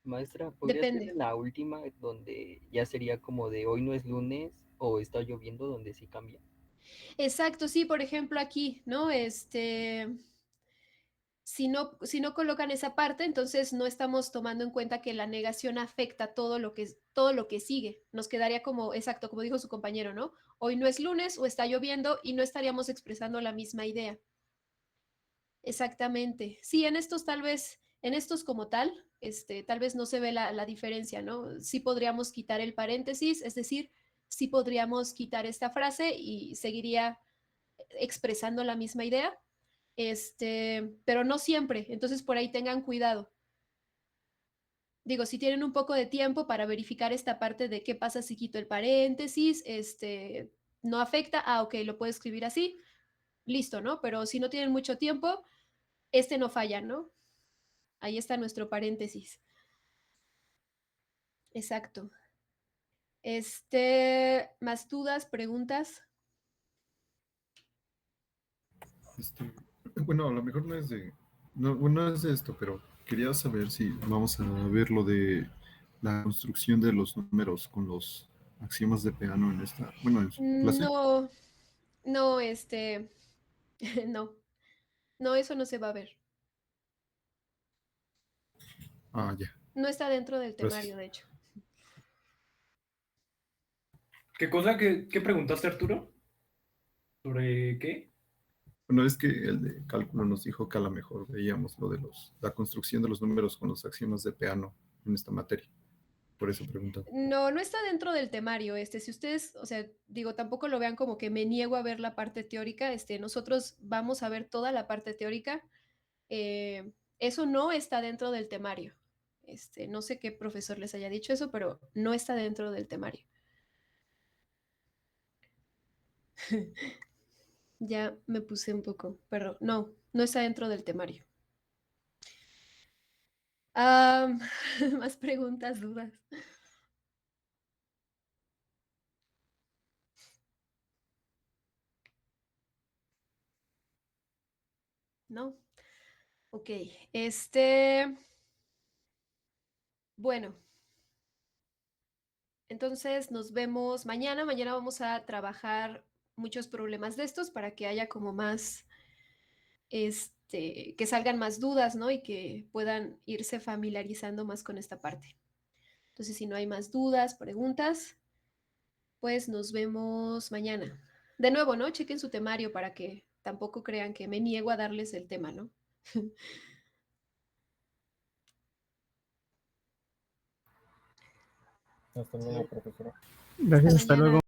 Maestra, ¿podría ser Depende. en la última donde ya sería como de hoy no es lunes o está lloviendo donde sí cambia? Exacto, sí, por ejemplo aquí, ¿no? Si no colocan esa parte, entonces no estamos tomando en cuenta que la negación afecta todo lo que sigue. Nos quedaría como, exacto, como dijo su compañero, ¿no? Hoy no es lunes o está lloviendo y no estaríamos expresando la misma idea. Exactamente. Sí, en estos como tal, tal vez no se ve la diferencia, ¿no? Sí podríamos quitar el paréntesis, es decir, sí podríamos quitar esta frase y seguiría expresando la misma idea, pero no siempre, entonces por ahí tengan cuidado. Digo, si tienen un poco de tiempo para verificar esta parte de qué pasa si quito el paréntesis, no afecta, ok, lo puedo escribir así, listo, ¿no? Pero si no tienen mucho tiempo, no falla, ¿no? Ahí está nuestro paréntesis. Exacto. ¿Más dudas, preguntas? Bueno, a lo mejor no es no es de esto, pero quería saber si vamos a ver lo de la construcción de los números con los axiomas de Peano en esta, bueno, en su clase. No, No, no, eso no se va a ver. Ah, ya. No está dentro del Gracias. temario, de hecho. ¿Qué cosa? ¿Qué preguntaste, Arturo? ¿Sobre qué? Bueno, es que el de cálculo nos dijo que a lo mejor veíamos lo de la construcción de los números con los axiomas de Peano en esta materia. Por eso preguntaba. No, no está dentro del temario. Si ustedes, o sea, digo, tampoco lo vean como que me niego a ver la parte teórica. Nosotros vamos a ver toda la parte teórica. Eso no está dentro del temario. No sé qué profesor les haya dicho eso, pero no está dentro del temario. Ya me puse un poco, pero no, no está dentro del temario. Más preguntas, dudas. ¿No? Ok, bueno, entonces nos vemos mañana. Mañana vamos a trabajar muchos problemas de estos para que haya como más, que salgan más dudas, ¿no? Y que puedan irse familiarizando más con esta parte. Entonces, si no hay más dudas, preguntas, pues nos vemos mañana. De nuevo, ¿no? Chequen su temario para que tampoco crean que me niego a darles el tema, ¿no? Hasta luego, profesora. Hasta mañana.